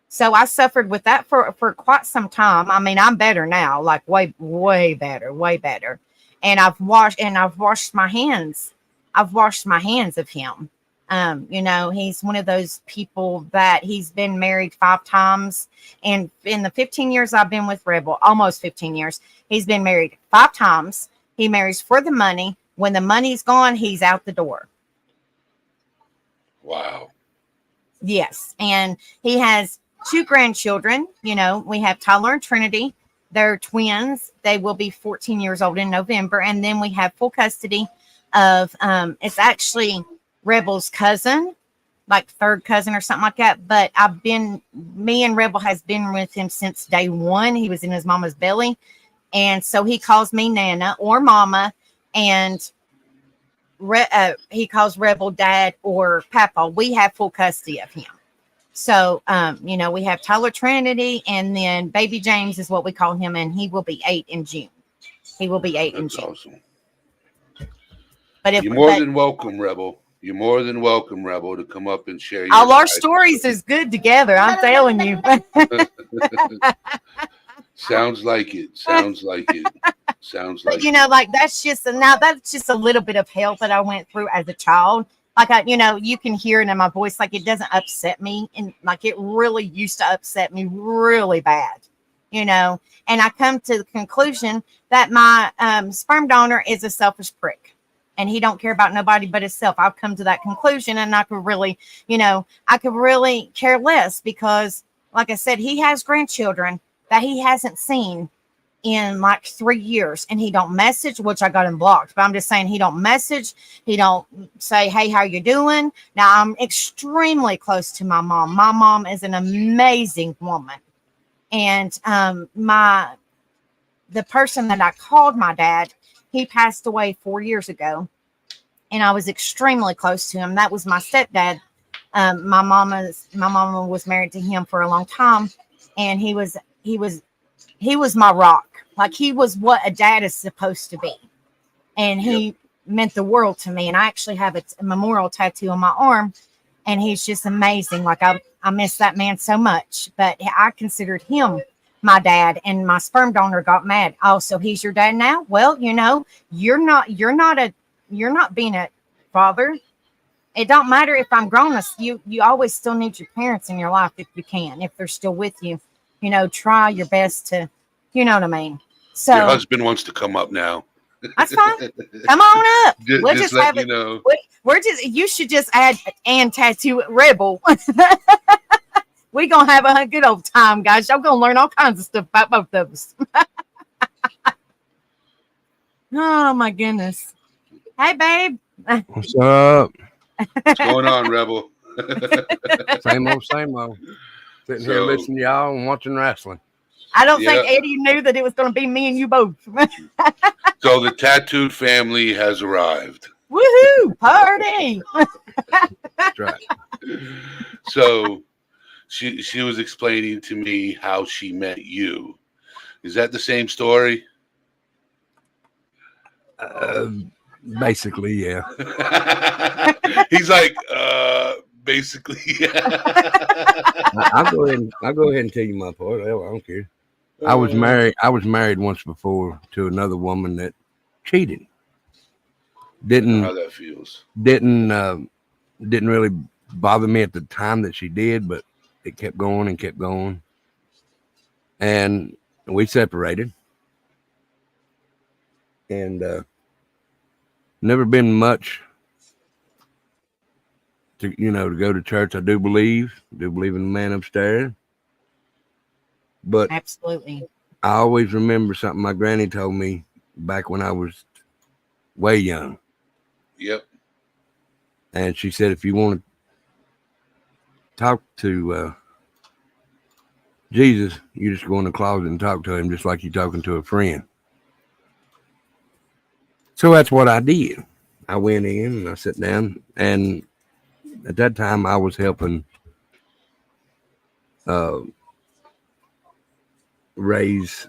So I suffered with that for quite some time. I mean, I'm better now, like way, way better, way better. And I've washed my hands. I've washed my hands of him. He's one of those people that he's been married 5 times. And in the 15 years I've been with Rebel, almost 15 years, he's been married 5 times. He marries for the money. When the money's gone, he's out the door. Wow. Yes. And he has 2 grandchildren. We have Tyler and Trinity. They're twins. They will be 14 years old in November. And then we have full custody of, it's actually Rebel's cousin, like 3rd cousin or something like that. But me and Rebel has been with him since day 1. He was in his mama's belly. And so he calls me Nana or Mama. And he calls Rebel Dad or Papa. We have full custody of him. So, we have Tyler Trinity, and then Baby James is what we call him, and he will be 8 in June. He will be 8 in June. Awesome. But you're more than welcome, Rebel. You're more than welcome, Rebel, to come up and share. All our stories is good together. I'm telling you. Sounds like it. Sounds like it. Sounds like. Like that's just a little bit of hell that I went through as a child. Like you can hear it in my voice. Like it doesn't upset me, and like it really used to upset me really bad. And I come to the conclusion that my sperm donor is a selfish prick, and he don't care about nobody but himself. I've come to that conclusion, and I could really care less because, like I said, he has grandchildren that he hasn't seen in like 3 years, and he don't message, which I got him blocked, but I'm just saying he don't message. He don't say, hey, how you doing? Now I'm extremely close to my mom. My mom is an amazing woman. And the person that I called my dad, he passed away 4 years ago, and I was extremely close to him. That was my stepdad. My mama was married to him for a long time, and he was my rock. Like he was what a dad is supposed to be. And he meant the world to me. And I actually have a memorial tattoo on my arm, and he's just amazing. Like I miss that man so much, but I considered him my dad, and my sperm donor got mad. Oh, so he's your dad now? Well, you're not being a father. It don't matter if I'm grown. You always still need your parents in your life if you can, if they're still with you. Try your best to, you know what I mean? So your husband wants to come up now. That's fine. Come on up. We'll just have it. You should just add and tattoo Rebel. We're going to have a good old time, guys. Y'all going to learn all kinds of stuff about both of us. Oh, my goodness. Hey, babe. What's up? What's going on, Rebel? Same old. Sitting here listening to y'all and watching wrestling. I don't think Eddie knew that it was going to be me and you both. So the tattooed family has arrived. Woohoo! Party! That's right. So she was explaining to me how she met you. Is that the same story? Basically, yeah. He's like, basically, yeah. I'll go ahead and tell you my part. I don't care. I was married once before to another woman that cheated. Didn't how that feels. Didn't really bother me at the time that she did, but it kept going and kept going. And we separated. And never been much to go to church. I do believe in the man upstairs. But absolutely, I always remember something my granny told me back when I was way young. Yep. And she said, if you want to talk to Jesus, you just go in the closet and talk to him just like you're talking to a friend. So that's what I did. I went in and I sat down, and at that time I was helping uh, raise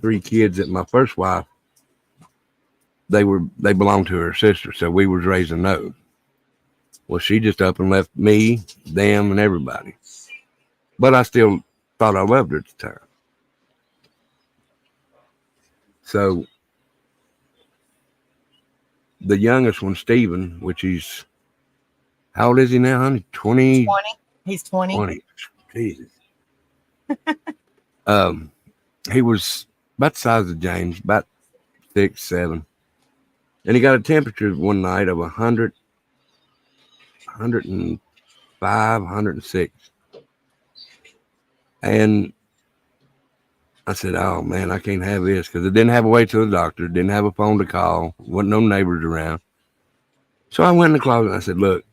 3 kids that my first wife, they belonged to her sister, so we was raising those. Well, she just up and left me, them, and everybody. But I still thought I loved her at the time. So the youngest one, Steven, which he's, how old is he now, honey? 20? 20. He's 20. 20. Jesus. He was about the size of James, about 6, 7. And he got a temperature one night of 100, 105, 106. And I said, oh, man, I can't have this, because I didn't have a way to the doctor, didn't have a phone to call, wasn't no neighbors around. So I went in the closet and I said, look,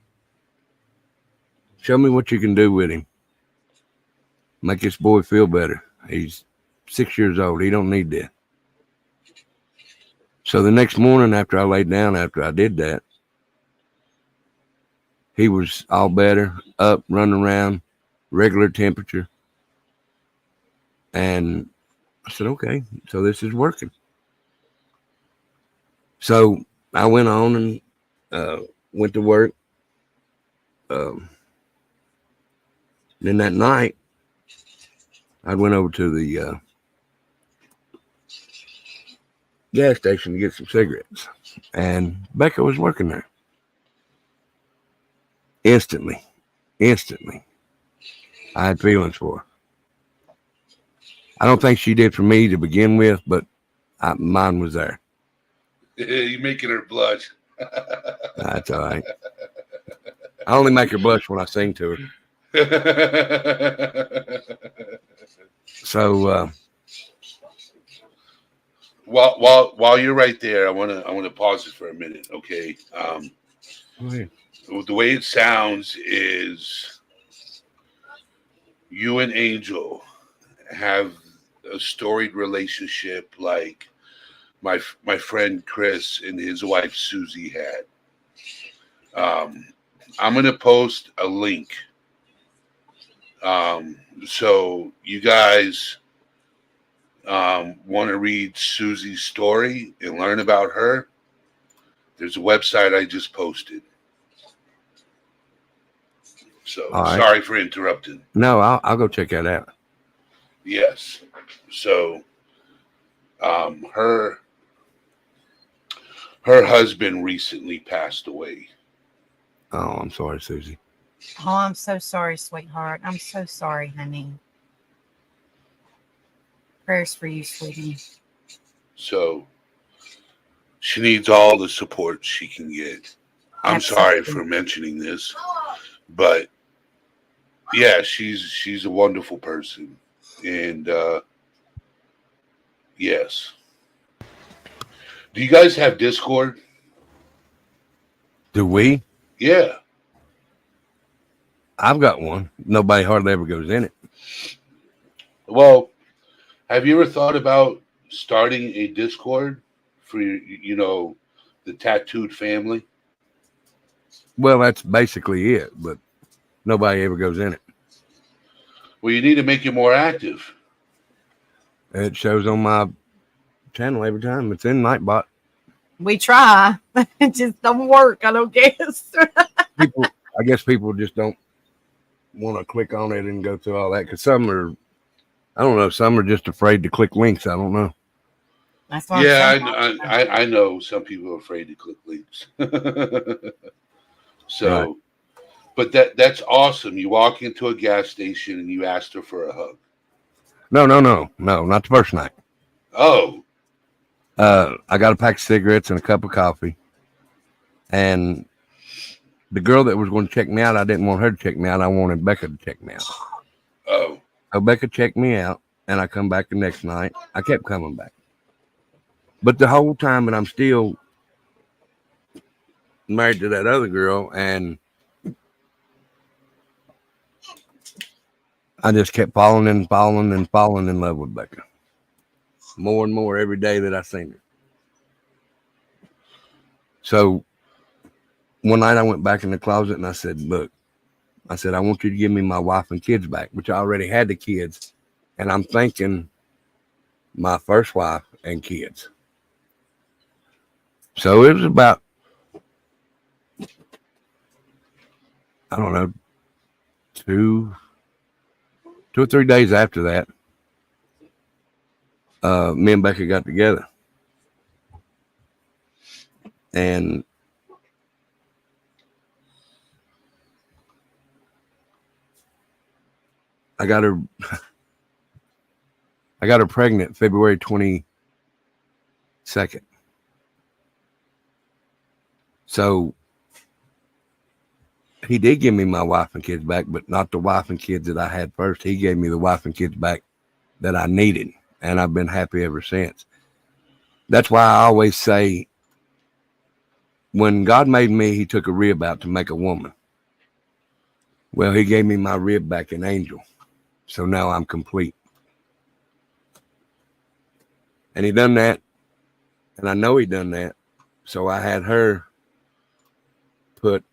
show me what you can do with him. Make this boy feel better. He's 6 years old. He don't need that. So the next morning after I laid down, after I did that, he was all better, up, running around, regular temperature. And I said, okay, so this is working. So I went on and went to work. Then that night, I went over to the gas station to get some cigarettes. And Becca was working there. Instantly, I had feelings for her. I don't think she did for me to begin with, but mine was there. You're making her blush. That's all right. I only make her blush when I sing to her. So while you're right there, I want to pause it for a minute, okay? The way it sounds is you and Angel have a storied relationship like my friend Chris and his wife Susie had. I'm going to post a link. So you guys want to read Susie's story and learn about her, there's a website I just posted. So right. Sorry for interrupting. No, I'll go check that out. Yes. So her husband recently passed away. Oh, I'm sorry, Susie. Oh, I'm so sorry, sweetheart. I'm so sorry, honey. Prayers for you, sweetie. So she needs all the support she can get. I'm sorry for mentioning this, but yeah, she's a wonderful person. And yes. Do you guys have Discord? Do we? Yeah. I've got one. Nobody hardly ever goes in it. Well, have you ever thought about starting a Discord for the tattooed family? Well, that's basically it, but nobody ever goes in it. Well, you need to make it more active. It shows on my channel every time. It's in Nightbot. We try. It just don't work, I don't guess. I guess people just don't want to click on it and go through all that, because some are, I don't know, some are just afraid to click links. I don't know. That's what I know some people are afraid to click links. So, right. But that's awesome. You walk into a gas station and you asked her for a hug. No, not the first night. Oh. I got a pack of cigarettes and a cup of coffee. And the girl that was going to check me out, I didn't want her to check me out. I wanted Becca to check me out. Oh. So Becca checked me out, and I come back the next night. I kept coming back. But the whole time that I'm still married to that other girl, and I just kept falling in love with Becca. More and more every day that I seen her. So one night I went back in the closet and I said, look, I said, I want you to give me my wife and kids back, which I already had the kids. And I'm thinking my first wife and kids. So it was about, I don't know, 2 or 3 days after that, me and Becca got together. And I got her pregnant February 22nd. So he did give me my wife and kids back, but not the wife and kids that I had first. He gave me the wife and kids back that I needed, and I've been happy ever since. That's why I always say, when God made me, he took a rib out to make a woman. Well, he gave me my rib back in Angel. So now I'm complete. And he done that. And I know he done that. So I had her put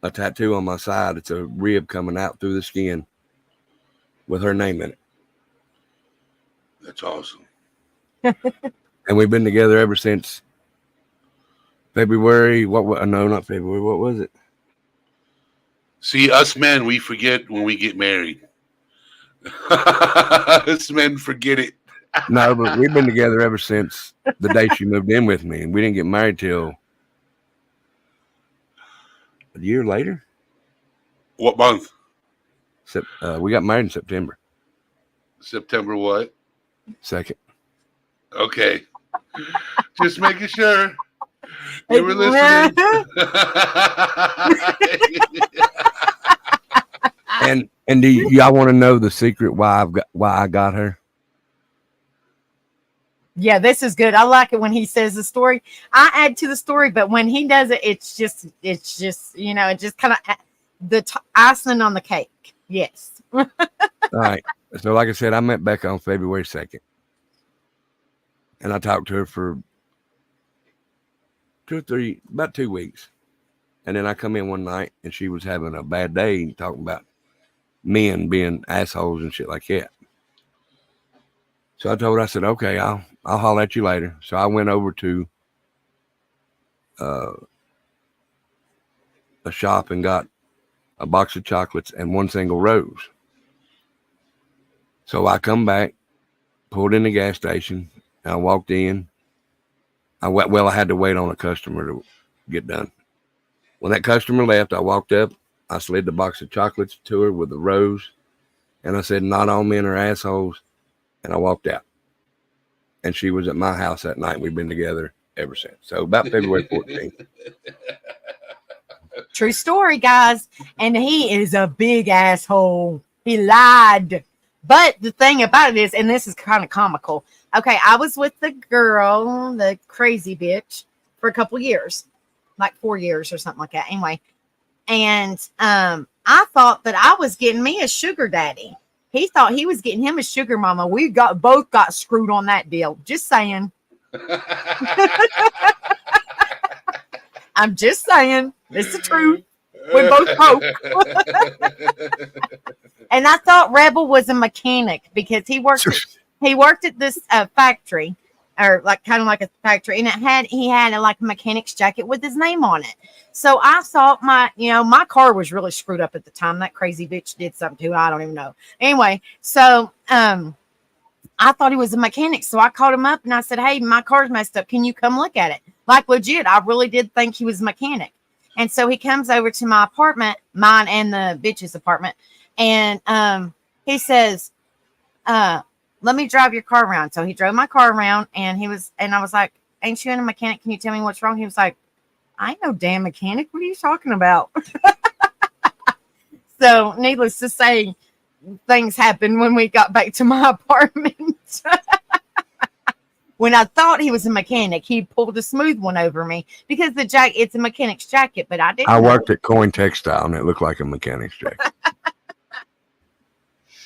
a tattoo on my side. It's a rib coming out through the skin with her name in it. That's awesome. And we've been together ever since February. No, not February. What was it? See, us men, we forget when we get married. Us men forget it. No, but we've been together ever since the day she moved in with me. And we didn't get married till a year later. What month? We got married in September. September what? 2nd. Okay. Just making sure you were listening. And do y'all want to know the secret why I got her? Yeah, this is good. I like it when he says the story. I add to the story, but when he does it, it's just it just kind of the icing on the cake. Yes. All right. So like I said, I met Becca on February 2nd. And I talked to her for about 2 weeks. And then I come in one night and she was having a bad day and talking about men being assholes and shit like that. So I told her, I said, okay, I'll holler at you later. So I went over to a shop and got a box of chocolates and one single rose. So I come back, pulled in the gas station, and I walked in. I had to wait on a customer to get done. When that customer left, I walked up, I slid the box of chocolates to her with a rose, and I said, not all men are assholes, and I walked out. And she was at my house that night. We've been together ever since. So about February 14th. True story, guys. And he is a big asshole. He lied. But the thing about it is, and this is kind of comical. Okay, I was with the girl, the crazy bitch, for a couple years, like 4 years or something like that. Anyway, and I thought that I was getting me a sugar daddy. He thought he was getting him a sugar mama. We both got screwed on that deal. Just saying. I'm just saying. It's the truth. We both broke. And I thought Rebel was a mechanic because he worked at this factory, or like kind of like a factory, and he had a mechanic's jacket with his name on it. So I thought my car was really screwed up at the time. That crazy bitch did something to it. I don't even know. Anyway, so I thought he was a mechanic. So I called him up and I said, hey, my car's messed up. Can you come look at it? Like legit, I really did think he was a mechanic. And so he comes over to my apartment, mine and the bitch's apartment. And he says, let me drive your car around. So he drove my car around and I was like, ain't you a mechanic? Can you tell me what's wrong? He was like, I ain't no damn mechanic. What are you talking about? So needless to say, things happened when we got back to my apartment. When I thought he was a mechanic, he pulled a smooth one over me because it's a mechanic's jacket, but I didn't. I worked at Coin Textile and it looked like a mechanic's jacket.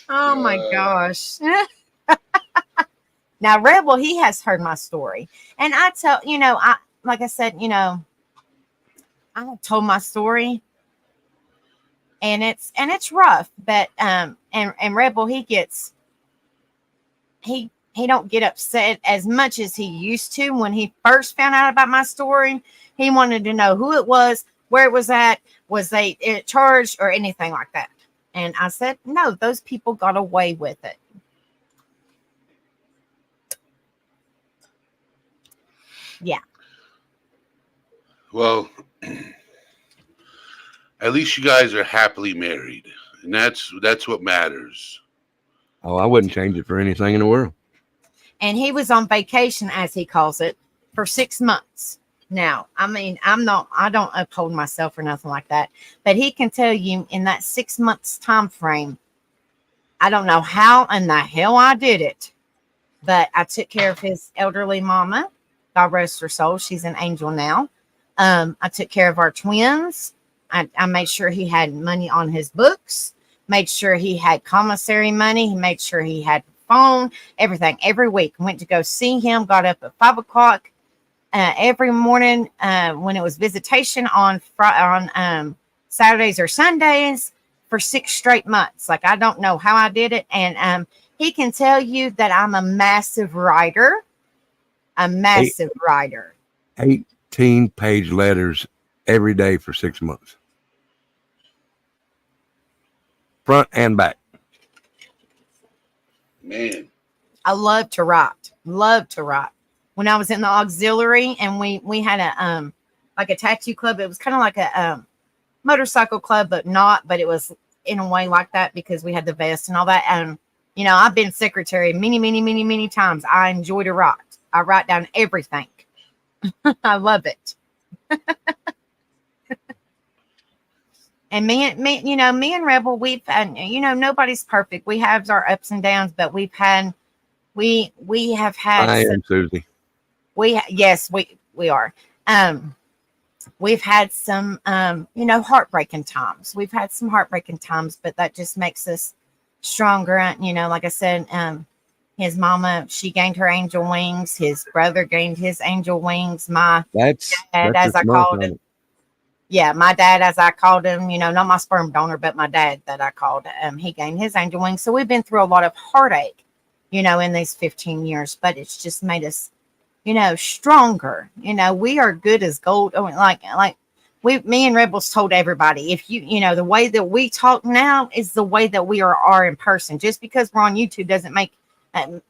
Oh my gosh. Now Rebel, he has heard my story. And I tell, like I said, I told my story, and it's rough, but and Rebel, he don't get upset as much as he used to. When he first found out about my story, he wanted to know who it was, where it was at, was they charged or anything like that. And I said, no, those people got away with it. Yeah. Well, at least you guys are happily married, and that's what matters. Oh, I wouldn't change it for anything in the world. And he was on vacation, as he calls it, for 6 months. Now, I mean, I don't uphold myself or nothing like that, but he can tell you in that 6 months time frame, I don't know how in the hell I did it, but I took care of his elderly mama. God rest her soul. She's an angel now. I took care of our twins. I made sure he had money on his books, made sure he had commissary money. He made sure he had phone, everything. Every week went to go see him, got up at 5 o'clock every morning when it was visitation on Saturdays or Sundays for 6 straight months. Like, I don't know how I did it. And he can tell you that I'm a massive writer, 18-page letters every day for 6 months. Front and back. Man, I love to write. When I was in the auxiliary, and we had a like a tattoo club. It was kind of like a motorcycle club, but it was in a way like that because we had the vest and all that. I've been secretary many times. I enjoy to write. I write down everything. I love it. And me and Rebel, we've had, nobody's perfect. We have our ups and downs, but we have had. I am Susie. Yes, we are. We've had some, heartbreaking times. We've had some heartbreaking times, but that just makes us stronger. Like I said, his mama, she gained her angel wings. His brother gained his angel wings. My dad, as I called him. Yeah, my dad, as I called him, not my sperm donor, but my dad that I called, he gained his angel wings. So we've been through a lot of heartache, in these 15 years, but it's just made us, stronger. We are good as gold. Me and Rebels told everybody, if the way that we talk now is the way that we are in person. Just because we're on YouTube doesn't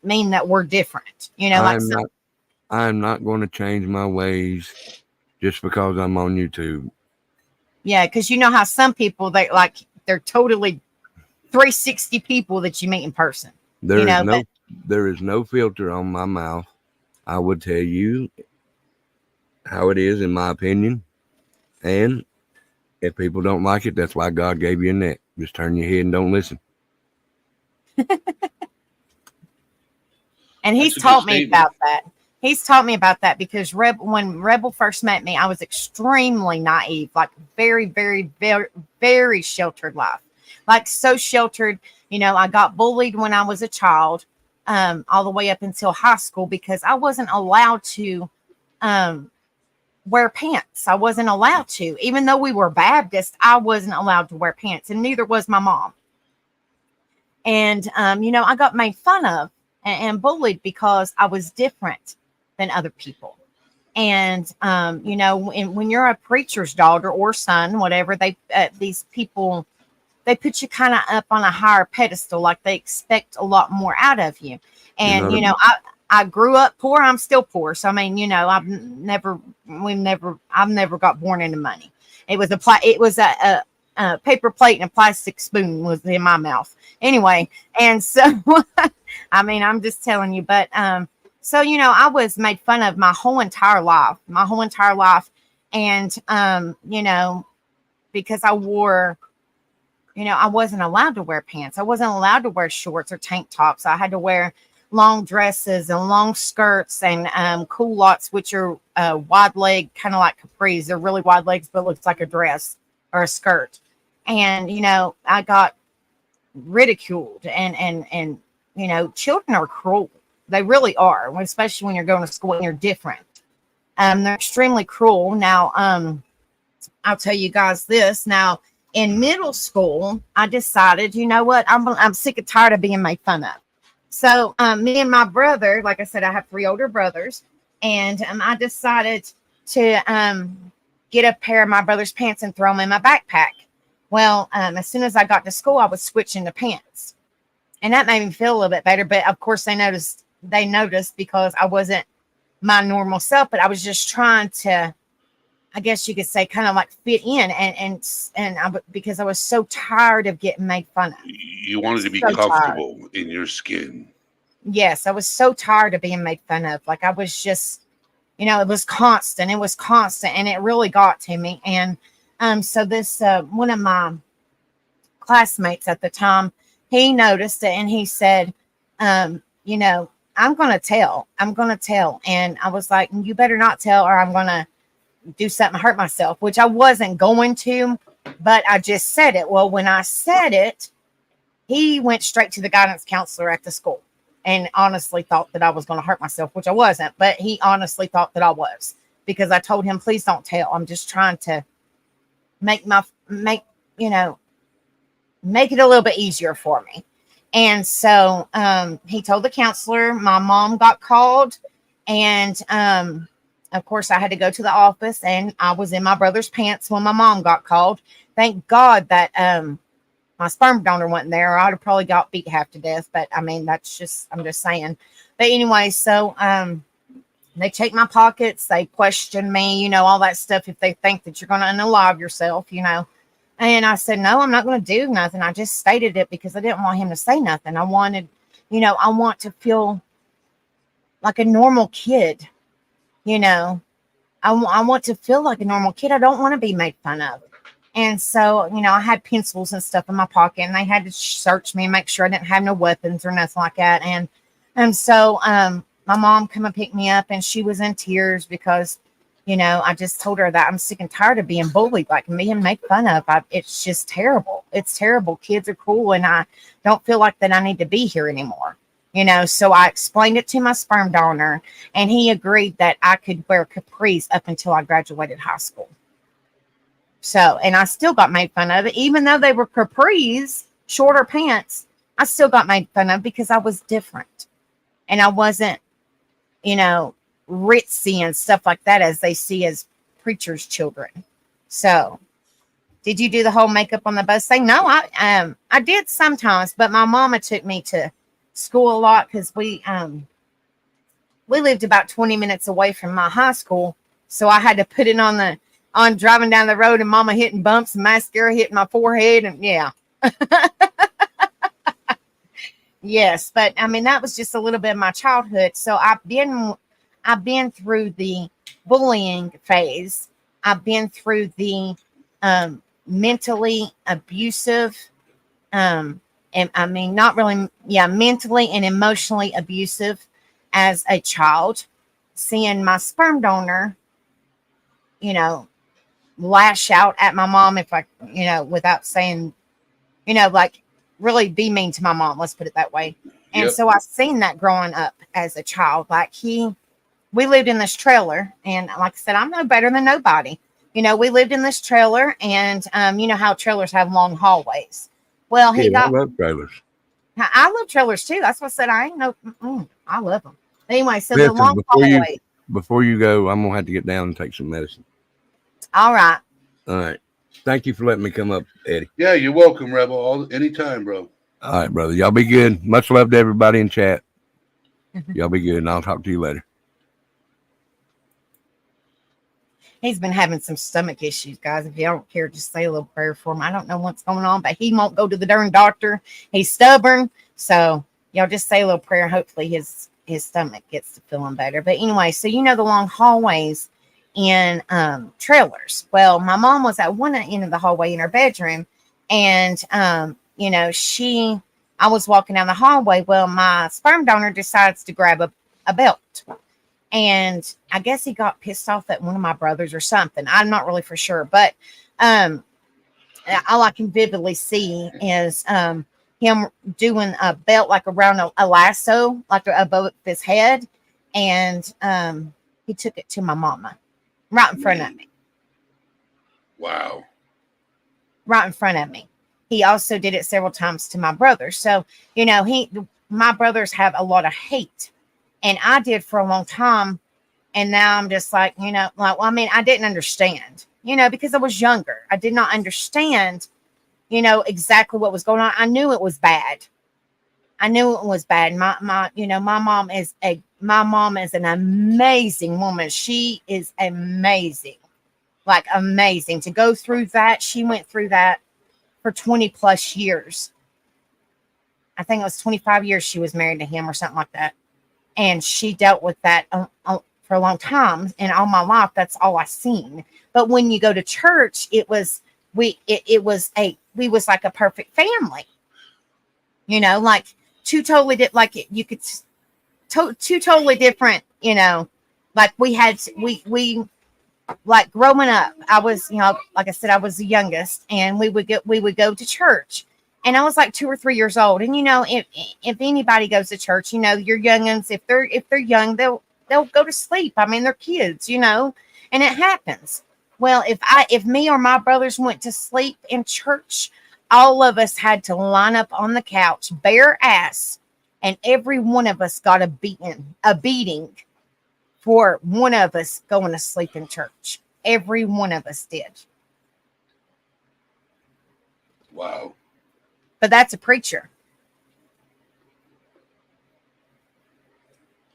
mean that we're different. I'm not going to change my ways just because I'm on YouTube. Yeah, because you know how some people they're totally 360 people that you meet in person. There is no filter on my mouth. I would tell you how it is, in my opinion. And if people don't like it, that's why God gave you a neck. Just turn your head and don't listen. And he's taught me about that. He's taught me about that because when Rebel first met me, I was extremely naive, like very, very, very, very sheltered life. Like so sheltered, I got bullied when I was a child, all the way up until high school because I wasn't allowed to wear pants. I wasn't allowed to. Even though we were Baptist, I wasn't allowed to wear pants, and neither was my mom. And, I got made fun of and bullied because I was different than other people. And, when you're a preacher's daughter or son, whatever, these people, they put you kind of up on a higher pedestal, like they expect a lot more out of you. And, I grew up poor. I'm still poor. So, I mean, I've never got born into money. It was a paper plate and a plastic spoon was in my mouth. Anyway. And so, I mean, I'm just telling you, but, so, I was made fun of my whole entire life. And, because I wore, I wasn't allowed to wear pants. I wasn't allowed to wear shorts or tank tops. I had to wear long dresses and long skirts and culottes, which are wide leg, kind of like capris. They're really wide legs, but it looks like a dress or a skirt. And, I got ridiculed and children are cruel. They really are, especially when you're going to school and you're different. They're extremely cruel. Now, I'll tell you guys this. Now, in middle school, I decided, you know what? I'm sick and tired of being made fun of. So, me and my brother, like I said, I have 3 older brothers, and I decided to get a pair of my brother's pants and throw them in my backpack. Well, as soon as I got to school, I was switching to pants, and that made me feel a little bit better. But of course, they noticed because I wasn't my normal self, but I was just trying to, I guess you could say, kind of like fit in, because I was so tired of getting made fun of. You wanted to be So comfortable in your skin. Yes, I was so tired of being made fun of. Like I was just, it was constant. It was constant, and it really got to me. And so this one of my classmates at the time, he noticed it, and he said, I'm going to tell. I'm going to tell. And I was like, you better not tell, or I'm going to do something to hurt myself, which I wasn't going to, but I just said it. Well, when I said it, he went straight to the guidance counselor at the school and honestly thought that I was going to hurt myself, which I wasn't, but he honestly thought that I was, because I told him, please don't tell. I'm just trying to make it a little bit easier for me. And so he told the counselor. My mom got called, and of course I had to go to the office, and I was in my brother's pants when my mom got called. Thank God that my sperm donor wasn't there, or I'd have probably got beat half to death. But I mean, I'm just saying. But anyway, so they check my pockets, they question me, all that stuff, if they think that you're going to unalive yourself, And I said, no, I'm not going to do nothing. I just stated it because I didn't want him to say nothing. I wanted, I want to feel like a normal kid, I want to feel like a normal kid. I don't want to be made fun of. And so, I had pencils and stuff in my pocket, and they had to search me and make sure I didn't have no weapons or nothing like that. And so my mom come and pick me up, and she was in tears because, I just told her that I'm sick and tired of being bullied, like being made fun of. It's just terrible. It's terrible. Kids are cruel, and I don't feel like that I need to be here anymore. So I explained it to my sperm donor, and he agreed that I could wear capris up until I graduated high school. So, and I still got made fun of it, even though they were capris, shorter pants. I still got made fun of because I was different, and I wasn't, ritzy and stuff like that as they see as preachers' children. So, did you do the whole makeup on the bus thing? No, I did sometimes, but my mama took me to school a lot because we lived about 20 minutes away from my high school, so I had to put it on driving down the road, and mama hitting bumps and mascara hitting my forehead, and yeah. Yes, but I mean, that was just a little bit of my childhood. So I've been through the bullying phase. I've been through the mentally abusive, and I mean, not really, mentally and emotionally abusive as a child. Seeing my sperm donor, lash out at my mom if I, without saying, like really be mean to my mom. Let's put it that way. And Yep. so I seen that growing up as a child. Like we lived in this trailer, and like I said, I'm no better than nobody. We lived in this trailer, and you know how trailers have long hallways. Well, I love trailers. I love trailers too. That's what I said. I ain't no, I love them. Anyway, so Listen, the long hallway. Before you go, I'm gonna have to get down and take some medicine. All right. All right. Thank you for letting me come up, Eddie. Yeah, you're welcome, Rebel. Anytime, bro. All right, brother. Y'all be good. Much love to everybody in chat. Y'all be good, and I'll talk to you later. He's been having some stomach issues, guys. If you don't care, just say a little prayer for him. I don't know what's going on, but he won't go to the darn doctor. He's stubborn. So y'all just say a little prayer. Hopefully his stomach gets to feeling better. But anyway, so the long hallways in trailers. Well, my mom was at one end of the hallway in her bedroom, and I was walking down the hallway. Well, my sperm donor decides to grab a belt. And I guess he got pissed off at one of my brothers or something. I'm not really for sure. But all I can vividly see is him doing a belt like around a lasso, like above his head. And he took it to my mama right in front of me. Wow. Right in front of me. He also did it several times to my brother. So, you know, my brothers have a lot of hate, and I did for a long time. And now I'm just like, you know, like, well, I mean, I didn't understand, you know, because I was younger. I did not understand, you know, exactly what was going on. I knew it was bad. I knew it was bad. You know, my mom is an amazing woman. She is amazing, like amazing to go through that. She went through that for 20 plus years. I think it was 25 years she was married to him or something like that. And she dealt with that for a long time. And all my life, that's all I seen. But when you go to church, we was like a perfect family. You know, like two totally two totally different, you know, like we like growing up, I was, you know, like I said, I was the youngest, and we would go to church, and I was like 2 or 3 years old. And you know, if anybody goes to church, you know, your youngins, if they're young, they'll go to sleep. I mean, they're kids, you know, and it happens. Well, if me or my brothers went to sleep in church, all of us had to line up on the couch, bare ass, and every one of us got a beating for one of us going to sleep in church. Every one of us did. Wow. But that's a preacher.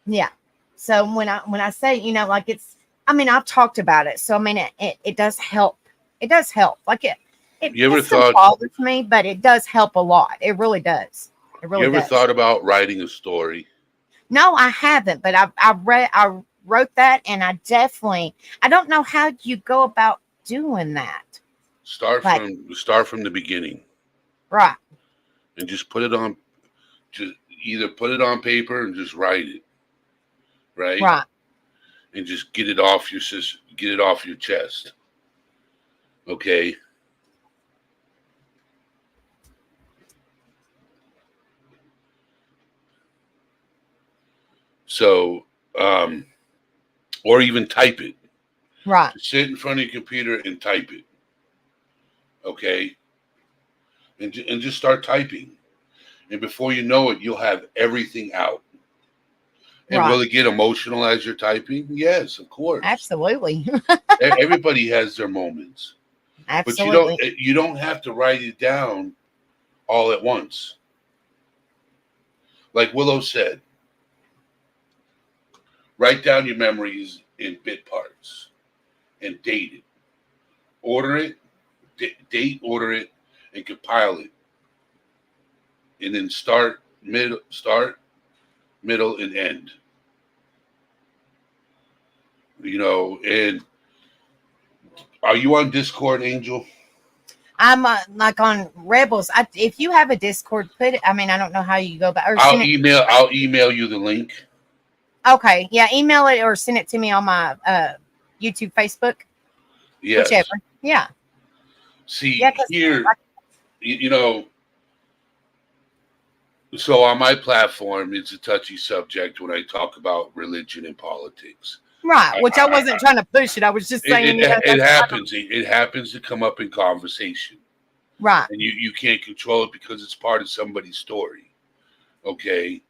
Yeah. So when I say, you know, like I mean, I've talked about it. So I mean, it does help. It does help. Like You ever still thought bothers me, but it does help a lot. It really does. It really You ever does. thought about writing a story? No, I haven't, but I wrote that, and I don't know how you go about doing that. Start from the beginning. Right. And just put it on, just either put it on paper and just write it. Right? Right. And just get it off your chest. Okay? So, or even type it. Right. Just sit in front of your computer and type it. Okay? And just start typing. And before you know it, you'll have everything out. And Right. will it get emotional as you're typing? Yes, of course. Absolutely. Everybody has their moments. Absolutely. But you don't have to write it down all at once. Like Willow said, write down your memories in bit parts and date it. Order it, order it, and compile it. And then start, middle, and end. You know, and are you on Discord, Angel? I'm like on Rebels. If you have a Discord, put it. I mean, I don't know how you go about. Or I'll email you the link. Okay, yeah, email it or send it to me on my YouTube, Facebook. Yes. Whichever. Yeah. See, here, you know, so on my platform, it's a touchy subject when I talk about religion and politics. Right, which I wasn't trying to push it. I was just saying. It happens. It happens to come up in conversation. Right. And you can't control it because it's part of somebody's story. Okay?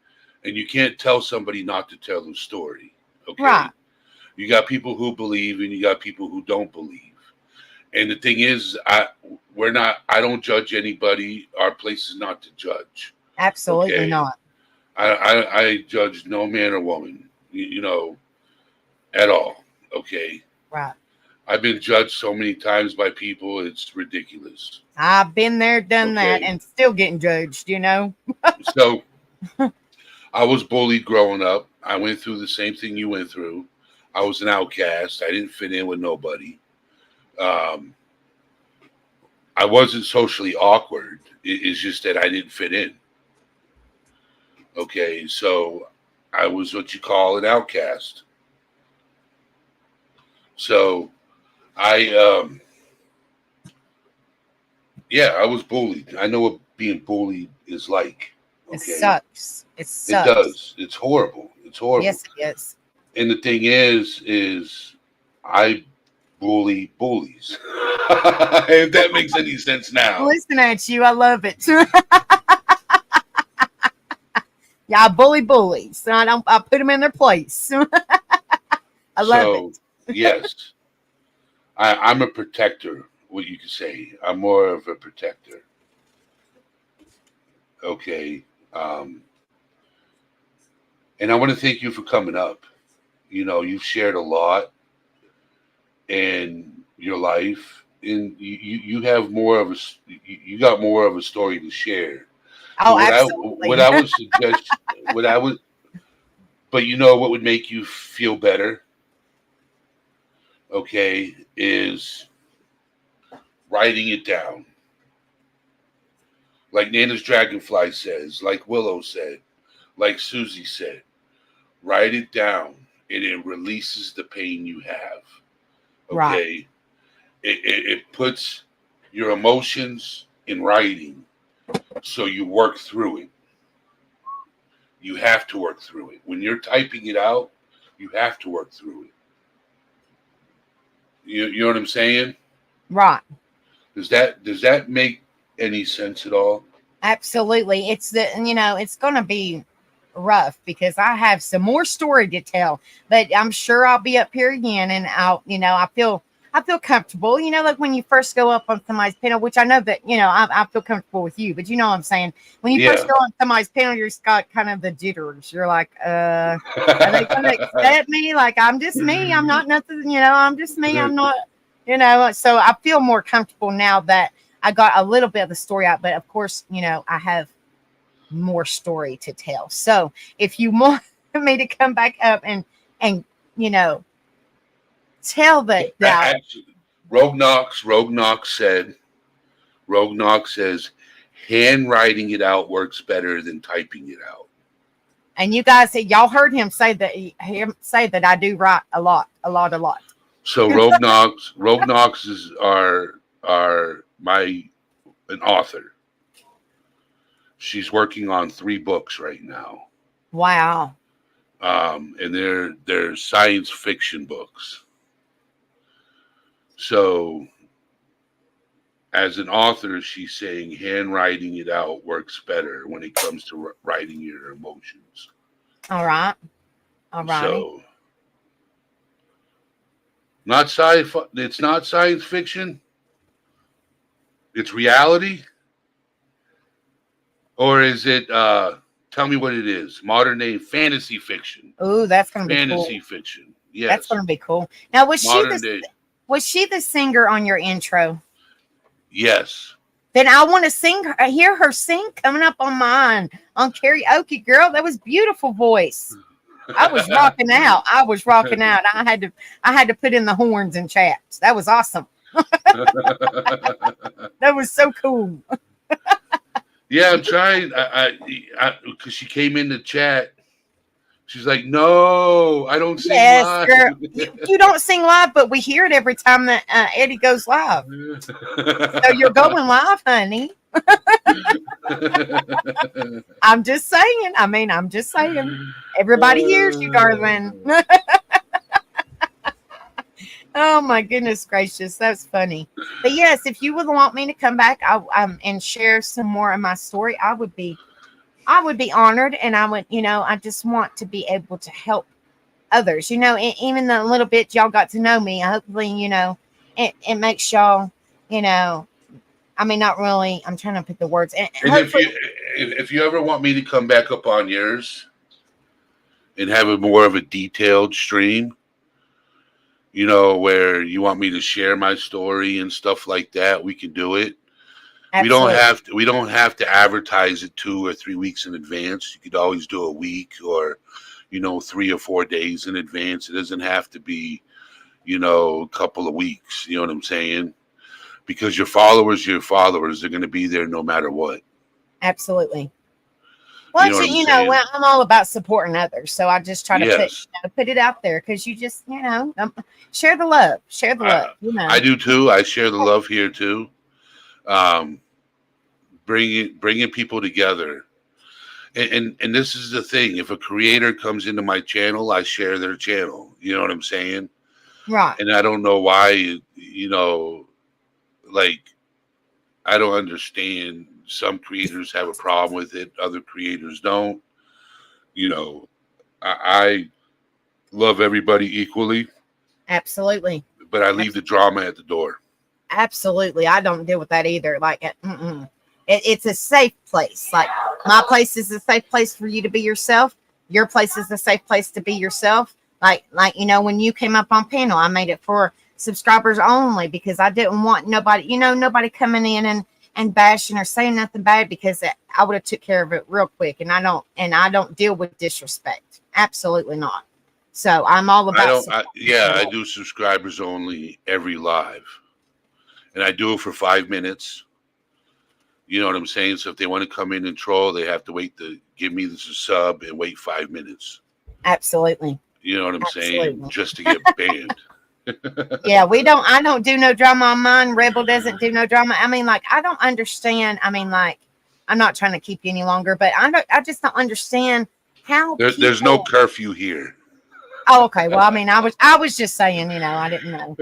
And you can't tell somebody not to tell their story. Okay? Right. You got people who believe and you got people who don't believe. And the thing is, I don't judge anybody. Our place is not to judge. Absolutely okay? not. I judge no man or woman, you know, at all. Okay. Right. I've been judged so many times by people, it's ridiculous. I've been there, done that, and still getting judged, you know. So I was bullied growing up. I went through the same thing you went through. I was an outcast. I didn't fit in with nobody. I wasn't socially awkward. It's just that I didn't fit in. Okay, so I was what you call an outcast. So I was bullied. I know what being bullied is like. Okay? It sucks. It sucks. It does. It's horrible. It's horrible. Yes, it is. And the thing is I bully bullies. If that makes any sense now. Listen at you. I love it. Yeah, I bully bullies. So I put them in their place. I love it. Yes, I'm a protector. What you could say, I'm more of a protector. Okay, and I want to thank you for coming up. You've shared a lot in your life, and you have more of you got more of a story to share. But Oh, what absolutely. I would suggest, what I would, but what would make you feel better, okay, is writing it down. Like Nana's Dragonfly says, like Willow said, like Susie said, write it down and it releases the pain you have. Right. Okay. It puts your emotions in writing so you work through it. You have to work through it. When you're typing it out, you have to work through it. You know what I'm saying? Right. Does that make any sense at all? Absolutely. It's going to be rough because I have some more story to tell, but I'm sure I'll be up here again and I feel comfortable, like when you first go up on somebody's panel, which I know that, I feel comfortable with you, but you know what I'm saying? When you first Yeah. go on somebody's panel, you're just got kind of the jitters. You're like, are they going to accept me? Like, I'm just me. I'm not nothing, I'm just me. I'm not, so I feel more comfortable now that I got a little bit of the story out, but of course, I have more story to tell. So if you want me to come back up and you know tell that Actually, Rogue Knox says handwriting it out works better than typing it out. and you guys y'all heard him say that I do write a lot. So Rogue Knox is an author. She's working on 3 books right now. Wow. And they're science fiction books. So as an author, she's saying handwriting it out works better when it comes to writing your emotions. All right. So not sci-fi. It's not science fiction. It's reality. Or is it? Tell me what it is. Modern day fantasy fiction. Ooh, that's gonna be cool. Fantasy fiction. Yes. That's gonna be cool. Now, was Modern she the singer on your intro? Yes. Then I want to hear her sing coming up on mine on karaoke, girl. That was beautiful voice. I was rocking out. I had to put in the horns and chats. That was awesome. That was so cool. Yeah, I'm trying. Because she came in the chat. She's like, "No, I don't sing live." Girl. You don't sing live, but we hear it every time that Eddie goes live. So you're going live, honey. I'm just saying. I'm just saying. Everybody hears you, darling. Oh my goodness gracious, that's funny. But yes, if you would want me to come back, and share some more of my story, I would be honored, and I would, I just want to be able to help others. Even the little bit y'all got to know me, hopefully, it makes y'all, not really. I'm trying to put the words. And if you ever want me to come back up on yours and have a more of a detailed stream, where you want me to share my story and stuff like that, we can do it. Absolutely. We don't have to advertise it 2 or 3 weeks in advance. You could always do a week or 3 or 4 days in advance. It doesn't have to be a couple of weeks. You know what I'm saying? Because your followers are going to be there no matter what. Absolutely. Well, well, I'm all about supporting others, so I just try to put it out there because you just, share the love. Share the love. I do too. I share the love here too. Bringing people together, And this is the thing. If a creator comes into my channel, I share their channel. You know what I'm saying? Right. And I don't know why, like, I don't understand. Some creators have a problem with it. Other creators don't. You know, I love everybody equally, Absolutely. but I leave the drama at the door. Absolutely. I don't deal with that either. Like, it's a safe place. Like, my place is a safe place for you to be yourself. Your place is a safe place to be yourself. Like, when you came up on panel, I made it for subscribers only because I didn't want nobody, nobody coming in and bashing or saying nothing bad, because I would have took care of it real quick. And I don't deal with disrespect. Absolutely not. So I'm all about I do subscribers only every live. And I do it for 5 minutes. You know what I'm saying? So if they want to come in and troll, they have to wait to give me the sub and wait 5 minutes. Absolutely. You know what I'm saying? Just to get banned. Yeah, I don't do no drama on mine. Rebel doesn't do no drama. I mean, like, I don't understand. I mean, like, I'm not trying to keep you any longer, but I just don't understand how there's no curfew here. Oh, okay. Well, I mean, I was just saying, I didn't know.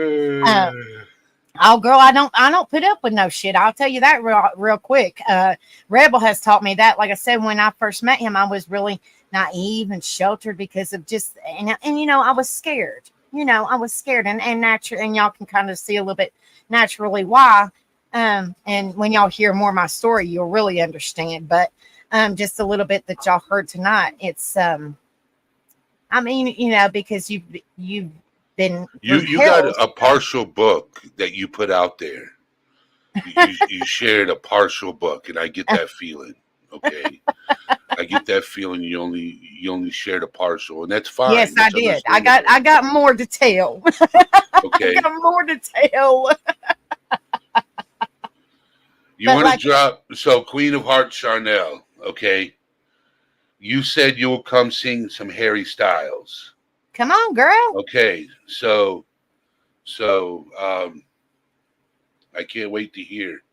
Oh, girl, I don't put up with no shit. I'll tell you that real quick. Rebel has taught me that. Like I said, when I first met him, I was really naive and sheltered because of just and I was scared. I was scared, and naturally, and y'all can kind of see a little bit naturally why. And when y'all hear more of my story, you'll really understand. But just a little bit that y'all heard tonight, it's I mean, because you've been you got a partial book that you put out there. You shared a partial book, and I get that feeling. Okay, I get that feeling. You only shared a partial, and that's fine. Yes, that's I did. I got more to tell. Okay, I got more to tell. You want to drop Queen of Hearts, Charnel? Okay, you said you will come sing some Harry Styles. Come on, girl. Okay, so I can't wait to hear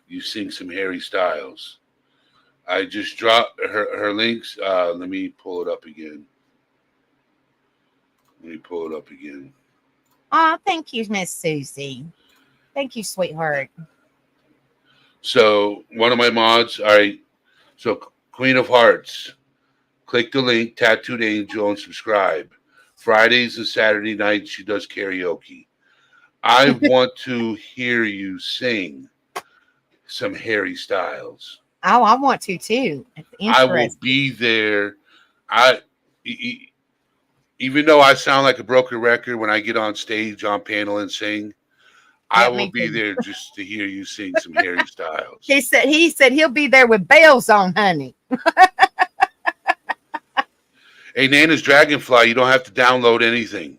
you sing some Harry Styles. I just dropped her links. Let me pull it up again. Oh, thank you, Miss Susie. Thank you, sweetheart. So one of my mods. All right. So Queen of Hearts. Click the link, Tattooed Angel, and subscribe. Fridays and Saturday nights, she does karaoke. I want to hear you sing some Harry Styles. Oh, I want to too. I will be there. Even though I sound like a broken record when I get on stage, on panel, and sing, I will be there just to hear you sing some Harry Styles. He said he'll be there with bells on, honey. Hey, Nana's Dragonfly, you don't have to download anything.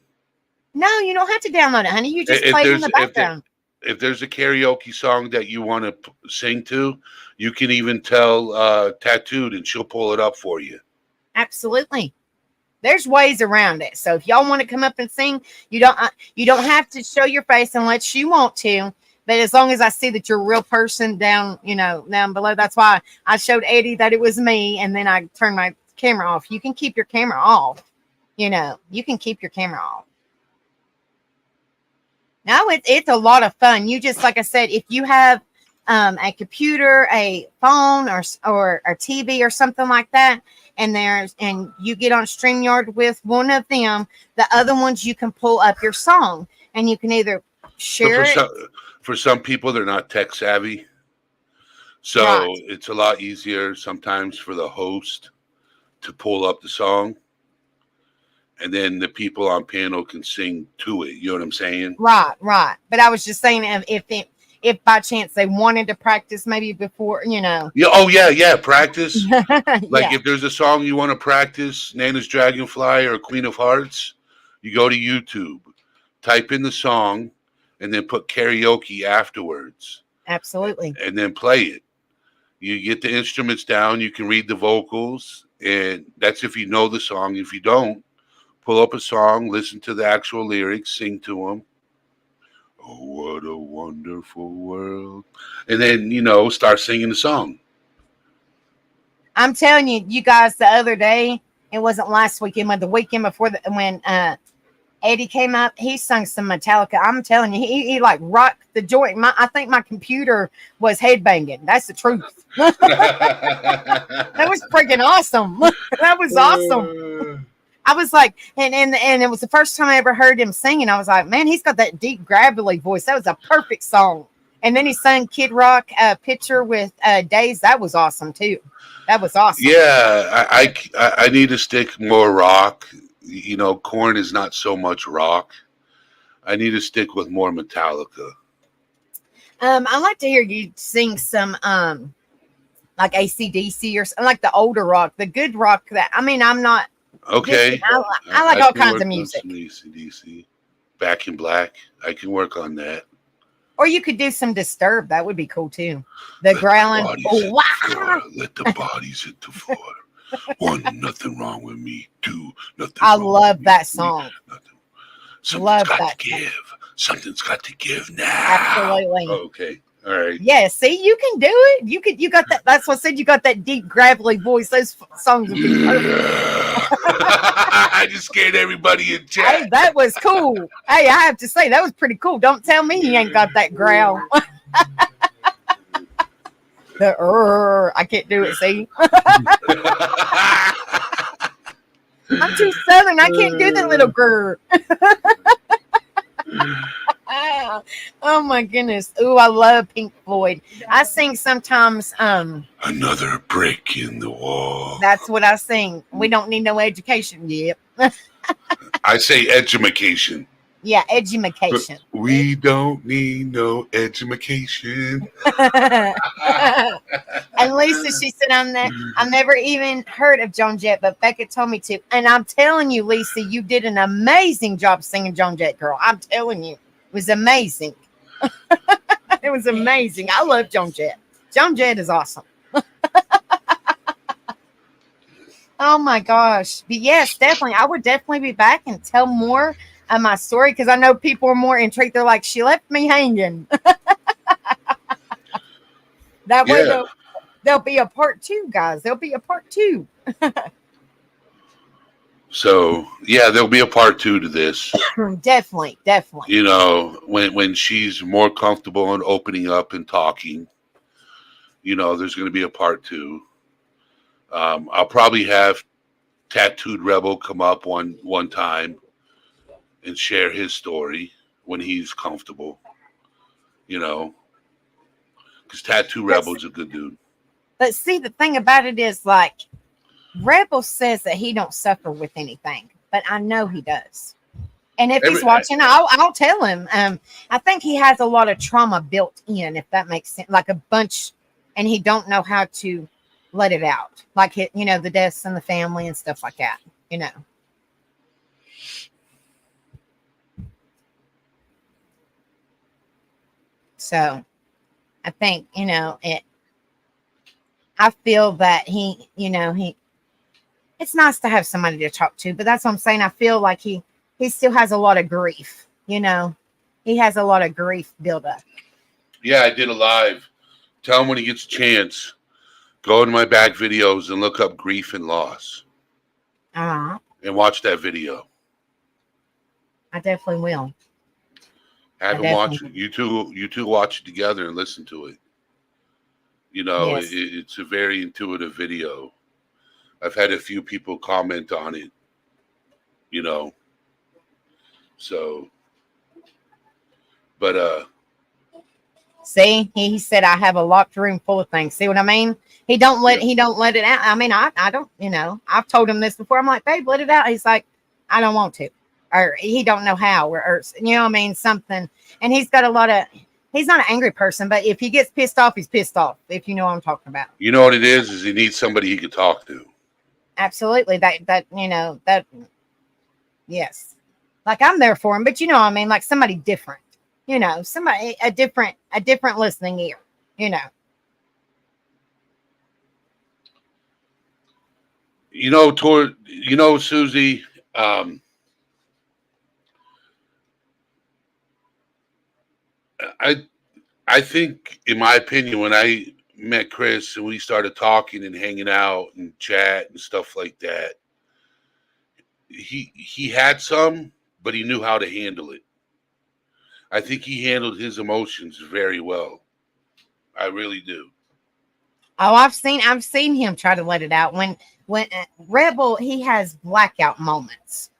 No, you don't have to download it, honey. You just play it in the background. If there's a karaoke song that you want to sing to, you can even tell Tattooed, and she'll pull it up for you. Absolutely. There's ways around it. So if y'all want to come up and sing, you don't have to show your face unless you want to. But as long as I see that you're a real person down below, that's why I showed Eddie that it was me, and then I turned my camera off. You can keep your camera off. You can keep your camera off. No, it's a lot of fun. You just, like I said, if you have a computer, a phone, or a TV or something like that, and you get on StreamYard with one of them, the other ones you can pull up your song, and you can either share it. For some people, they're not tech savvy, so it's a lot easier sometimes for the host to pull up the song, and then the people on panel can sing to it. You know what I'm saying? Right. But I was just saying, if by chance they wanted to practice maybe before, Yeah. Oh, yeah. Practice. Like if there's a song you want to practice, Nana's Dragonfly or Queen of Hearts, you go to YouTube, type in the song, and then put karaoke afterwards. Absolutely. And then play it. You get the instruments down. You can read the vocals. And that's if you know the song. If you don't, pull up a song, listen to the actual lyrics, sing to them. Oh, what a wonderful world. And then, start singing the song. I'm telling you, you guys, the other day, it wasn't last weekend, but the weekend before when Eddie came up, he sung some Metallica. I'm telling you, he like rocked the joint. I think my computer was headbanging. That's the truth. That was freaking awesome. That was awesome. I was like, and it was the first time I ever heard him singing. I was like, man, he's got that deep, gravelly voice. That was a perfect song. And then he sang Kid Rock Picture with Days. That was awesome too. That was awesome. Yeah, I need to stick more rock. You know, Korn is not so much rock. I need to stick with more Metallica. I like to hear you sing some like AC/DC or something, like the older rock, the good rock. That I mean, I'm not. Okay. I like all can kinds work of on music. some AC/DC. Back in Black. I can work on that. Or you could do some Disturbed. That would be cool too. The growling. Oh, wow. Let the bodies hit the floor. One, nothing wrong with me. Two, nothing. I wrong love with that me. song. Nothing. Something's Love got that to song. give. Something's got to give now. Absolutely. Okay. All right. Yeah, see, you can do it. You got that. That's what I said. You got that deep, gravelly voice. Those songs would be perfect. I just scared everybody in chat. Hey, that was cool. Hey, I have to say that was pretty cool. Don't tell me he ain't got that growl. I can't do it. See, I'm too southern. I can't do that little grr. Oh my goodness. Ooh, I love Pink Floyd. I sing sometimes. Another brick in the wall. That's what I sing. We don't need no education. Yep. I say edumacation. Yeah, edumacation. We don't need no edumacation. And Lisa, she said, I've never even heard of Joan Jett, but Becca told me to. And I'm telling you, Lisa, you did an amazing job singing Joan Jett, girl. I'm telling you, it was amazing. It was amazing. I love Joan Jett. Joan Jett is awesome. Oh my gosh. But yes, definitely. I would definitely be back and tell more of my story because I know people are more intrigued. They're like, she left me hanging. That way there'll be a part 2, guys. There'll be a part 2. So yeah, there'll be a part 2 to this. Definitely. You know, when she's more comfortable in opening up and talking, you know, there's going to be a part 2. I'll probably have Tattooed Rebel come up one time and share his story when he's comfortable, you know, because Tattoo Rebel's a good dude. But see, the thing about it is, like, Rebel says that he don't suffer with anything, but I know he does. And if he's watching, I'll tell him. I think he has a lot of trauma built in, if that makes sense, like a bunch, and he don't know how to let it out, like the deaths in the family and stuff like that. So I think it. I feel that he. It's nice to have somebody to talk to, but that's what I'm saying. I feel like he still has a lot of grief. He has a lot of grief built up. Yeah, I did a live. Tell him when he gets a chance. Go into my back videos and look up grief and loss. And watch that video. I definitely will. Have him watch it. You two watch it together and listen to it. Yes. It's a very intuitive video. I've had a few people comment on it. So, but see, he said I have a locked room full of things. See what I mean? He don't let it out. I mean, I don't, I've told him this before. I'm like, babe, let it out. He's like, I don't want to, or he don't know how, or something. And he's got he's not an angry person, but if he gets pissed off, he's pissed off. If you know what I'm talking about. You know what it is he needs somebody he can talk to. Absolutely. Yes. Like I'm there for him, but like somebody different, somebody, a different listening ear, Susie, I think, in my opinion, when I met Chris and we started talking and hanging out and chat and stuff like that, he had some, but he knew how to handle it. I think he handled his emotions very well. I really do. Oh, I've seen him try to let it out. When Rebel, he has blackout moments,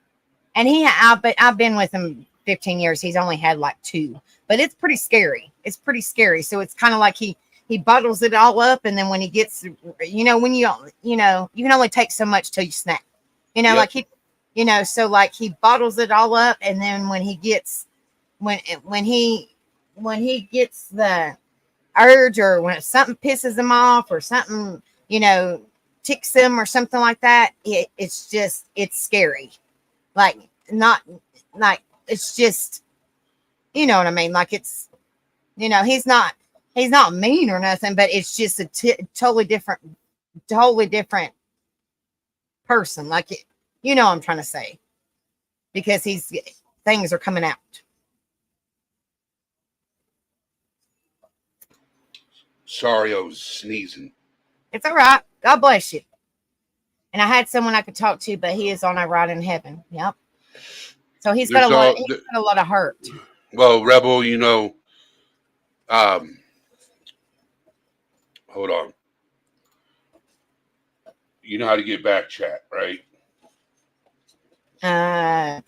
and I've been with him 15 years. He's only had like 2, but it's pretty scary. It's pretty scary. So it's kind of like he bottles it all up, and then when he gets, when you can only take so much till you snap. Yep. Like so like he bottles it all up, and then when he gets when he gets the urge, or when something pisses him off, or something ticks him or something like that, it's scary. Like, not like, it's just, you know what I mean? Like, it's, he's not mean or nothing, but it's just a totally different person. Like, what I'm trying to say, because things are coming out. Sorry, I was sneezing. It's all right. God bless you. And I had someone I could talk to, but he is on a ride in heaven. Yep. So he's got a lot of hurt. Well, Rebel, hold on. You know how to get back chat, right?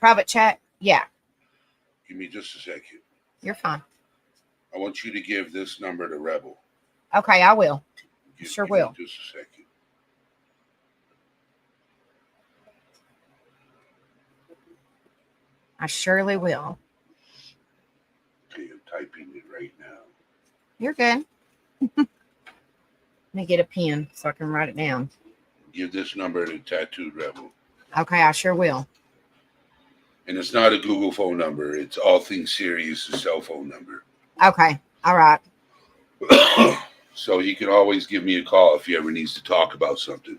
Private chat. Yeah. Give me just a second. You're fine. I want you to give this number to Rebel. Okay, I will. Sure will. Just a second. I surely will. Okay, I'm typing it right now. You're good. Let me get a pen so I can write it down. Give this number to Tattooed Rebel. Okay, I sure will. And it's not a Google phone number. It's All Things Serious, a cell phone number. Okay, all right. So he can always give me a call if he ever needs to talk about something.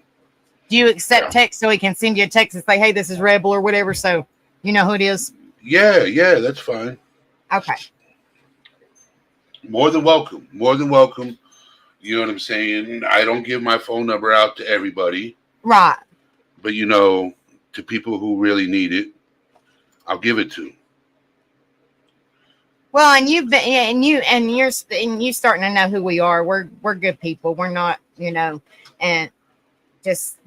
Do you accept text so he can send you a text and say, hey, this is Rebel or whatever, so you know who it is? Yeah, that's fine. Okay. More than welcome. More than welcome. You know what I'm saying? I don't give my phone number out to everybody. Right. But, to people who really need it, I'll give it to. Well, and you've been, and you're starting to know who we are. We're good people. We're not, and just,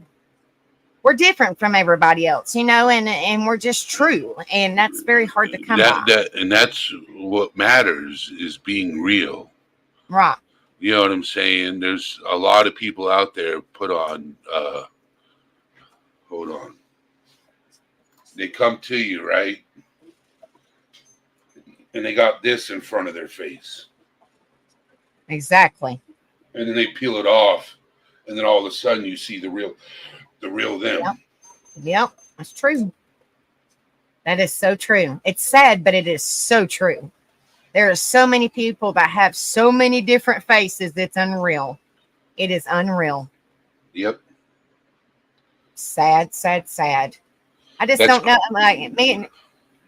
we're different from everybody else, and we're just true. And that's very hard to come by. And that's what matters, is being real. Right. You know what I'm saying? There's a lot of people out there put on, hold on. They come to you, right? And they got this in front of their face. Exactly. And then they peel it off. And then all of a sudden you see the real them. Yep. That's true. That is so true. It's sad, but it is so true. There are so many people that have so many different faces. It's unreal. It is unreal. Yep. Sad, sad, sad. I just don't know. Like me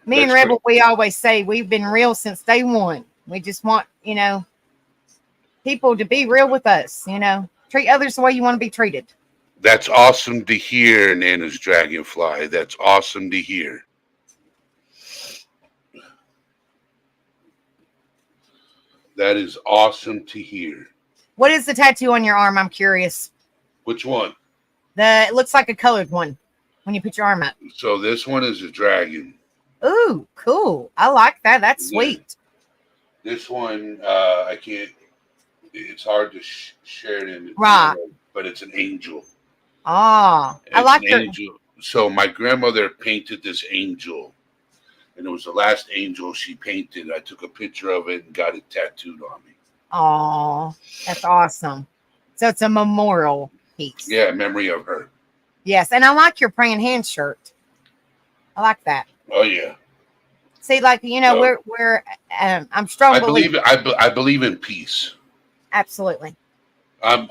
and Rebel, we always say we've been real since day one. We just want, people to be real with us, treat others the way you want to be treated. That's awesome to hear, Nana's Dragonfly. That's awesome to hear. That is awesome to hear. What is the tattoo on your arm? I'm curious. Which one? It looks like a colored one when you put your arm up. So this one is a dragon. Ooh, cool. I like that. That's sweet. This one, I can't, it's hard to share it in. Right. But it's an angel. Oh, I like an angel. So my grandmother painted this angel. And it was the last angel she painted. I took a picture of it and got it tattooed on me. Oh, that's awesome. So it's a memorial piece. Yeah, memory of her. Yes, and I like your praying hands shirt. I like that. Oh yeah. See, like we're I'm strong. I believe in peace. Absolutely. I'm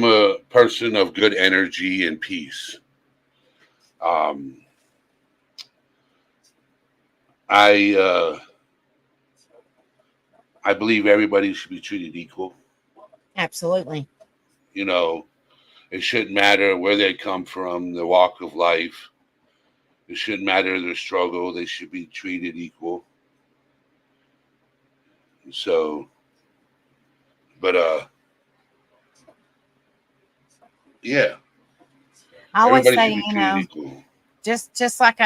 a person of good energy and peace. I I believe everybody should be treated equal. Absolutely. You know, it shouldn't matter where they come from, their walk of life. It shouldn't matter their struggle. They should be treated equal. So, but yeah, I always everybody say, should be treated equal. just like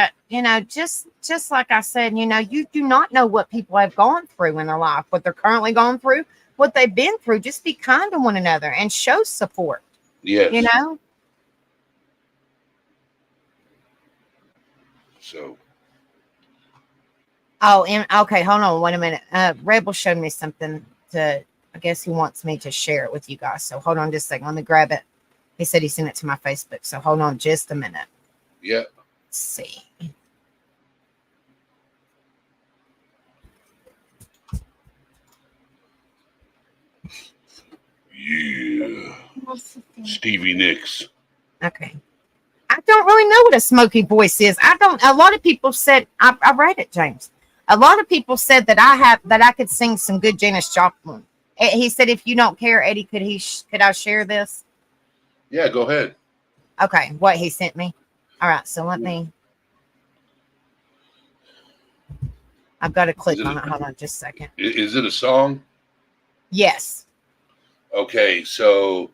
just like I said, you do not know what people have gone through in their life, what they're currently going through, what they've been through. Just be kind to one another and show support. Yes. You know? So. Oh, and okay, hold on, wait a minute. Rebel showed me something I guess he wants me to share it with you guys. So hold on just a second. Let me grab it. He said he sent it to my Facebook. So hold on just a minute. Yeah. Let's see. Yeah. Stevie Nicks. Okay. I don't really know what a smoky voice is. A lot of people said, I read it, James. A lot of people said that I could sing some good Janis Joplin. He said, if you don't care, Eddie, could I share this? Yeah, go ahead. Okay, what he sent me. All right, so let me. I've got to click on it. Hold on just a second. Is it a song? Yes. Okay, so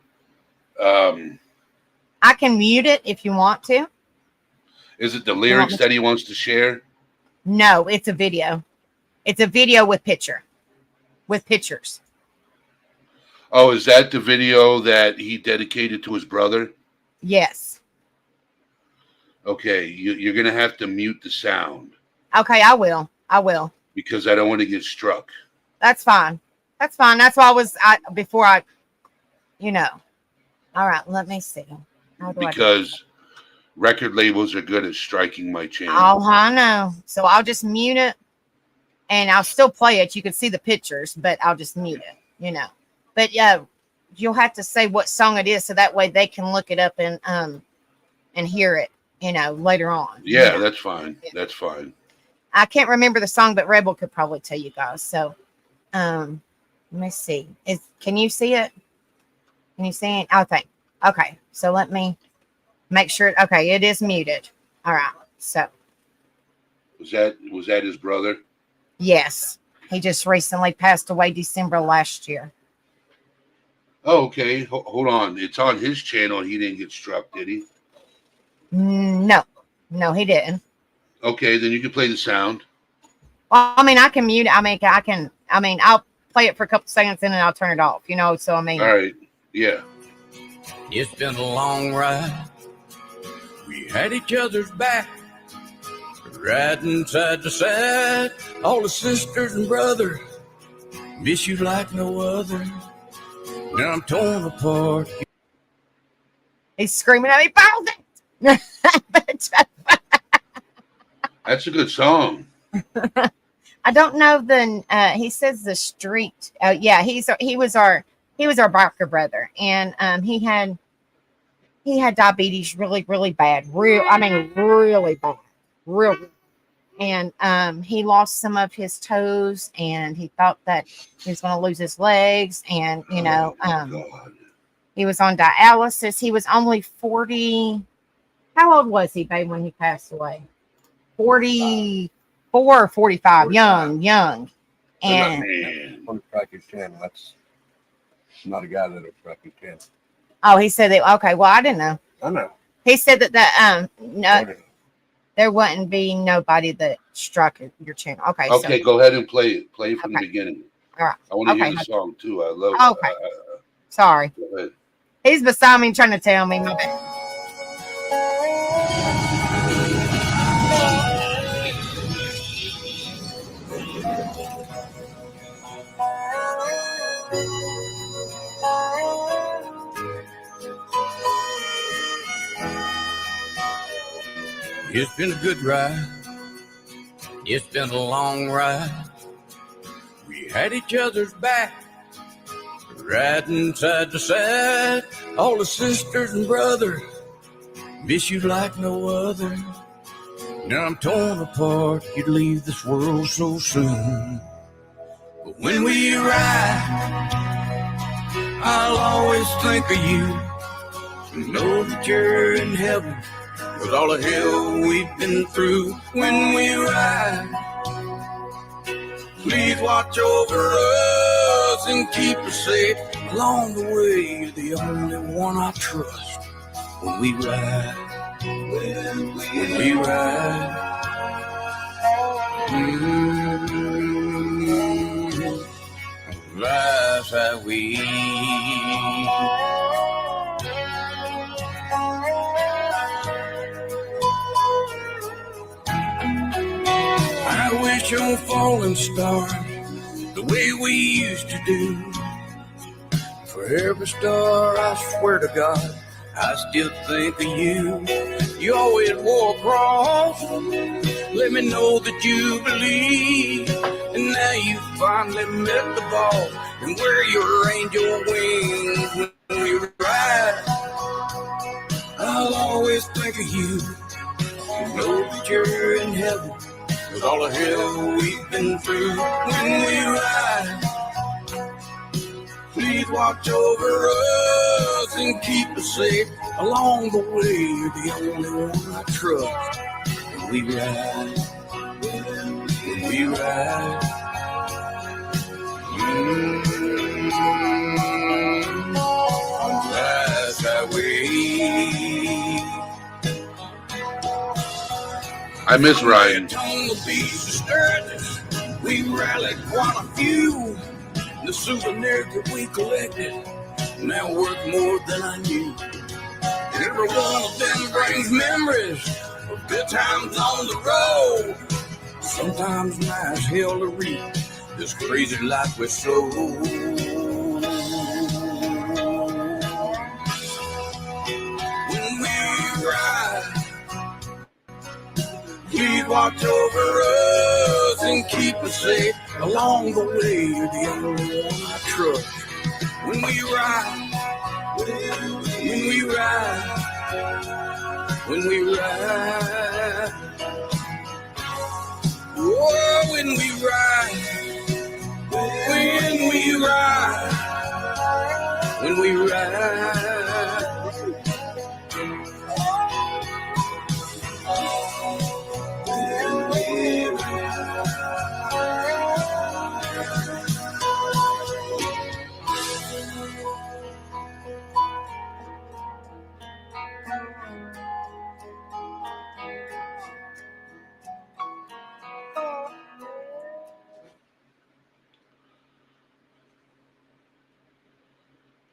I can mute it if you want to. is it the lyrics that he wants to share? No, it's a video. It's a video with pictures. Oh, is that the video that he dedicated to his brother? Yes. Okay, you're going to have to mute the sound. Okay, I will. Because I don't want to get struck. That's fine. That's why before I. All right, let me see. Because record labels are good at striking my channel. Oh, I know. So I'll just mute it and I'll still play it. You can see the pictures, but I'll just mute it, But yeah, you'll have to say what song it is so that way they can look it up and hear it, later on. Yeah, that's fine. Yeah. That's fine. I can't remember the song, but Rebel could probably tell you guys. So let me see. Can you see it? Can you see it? Okay. So let me make sure. Okay, it is muted. All right. So was that his brother? Yes. He just recently passed away December last year. Oh, okay. Hold on. It's on his channel. He didn't get struck, did he? No, he didn't. Okay, then you can play the sound. Well, I can mute it. I'll play it for a couple seconds and then I'll turn it off, so All right. Yeah. It's been a long ride. We had each other's back, riding side to side. All the sisters and brothers miss you like no other. Now I'm torn apart. He's screaming at me, That's a good song. I don't know he says the street. Yeah, he was our biker brother, and he had diabetes really, really bad. Really bad. And he lost some of his toes, and he thought that he was going to lose his legs, and he was on dialysis. He was only 40. How old was he, babe, when he passed away? 44 or 45. Young. And on the tracking channel, that's not a guy that'll track his channel. Oh, he said that. Okay, well, I didn't know. I know. He said that no, there wouldn't be nobody that struck your channel. Okay. Okay, so, go ahead and play it. Play it from the beginning. All right. I want to hear the song too. I love it. Okay. Sorry. Go ahead. He's beside me trying to tell me. My bad. It's been a good ride. It's been a long ride. We had each other's back, riding side to side. All the sisters and brothers miss you like no other. Now I'm torn apart. You'd leave this world so soon. But when we ride, I'll always think of you. Know that you're in heaven with all the hell we've been through. When we ride, please watch over us and keep us safe along the way. You're the only one I trust. When we ride, when we ride, life's highway. I wish on falling star the way we used to do. For every star, I swear to God, I still think of you. You always wore a cross. Let me know that you believe. And now you finally met the ball and wear your angel wings. When we ride, I'll always think of you. You know that you're in heaven with all the hell we've been through. When we ride, please watch over us and keep us safe along the way. You're the only one I trust. When we ride, when we ride, that's how we. I miss Ryan. On the beach, we rallied quite a few. The souvenirs that we collected now worth more than I knew. Every one of them brings memories of good times on the road. Sometimes nice hell to read this crazy life we're so. When we ride, please watch over us and keep us safe along the way. You're the only one I trust. When we ride, when we ride, when we ride, oh, when we ride, when we ride, when we ride.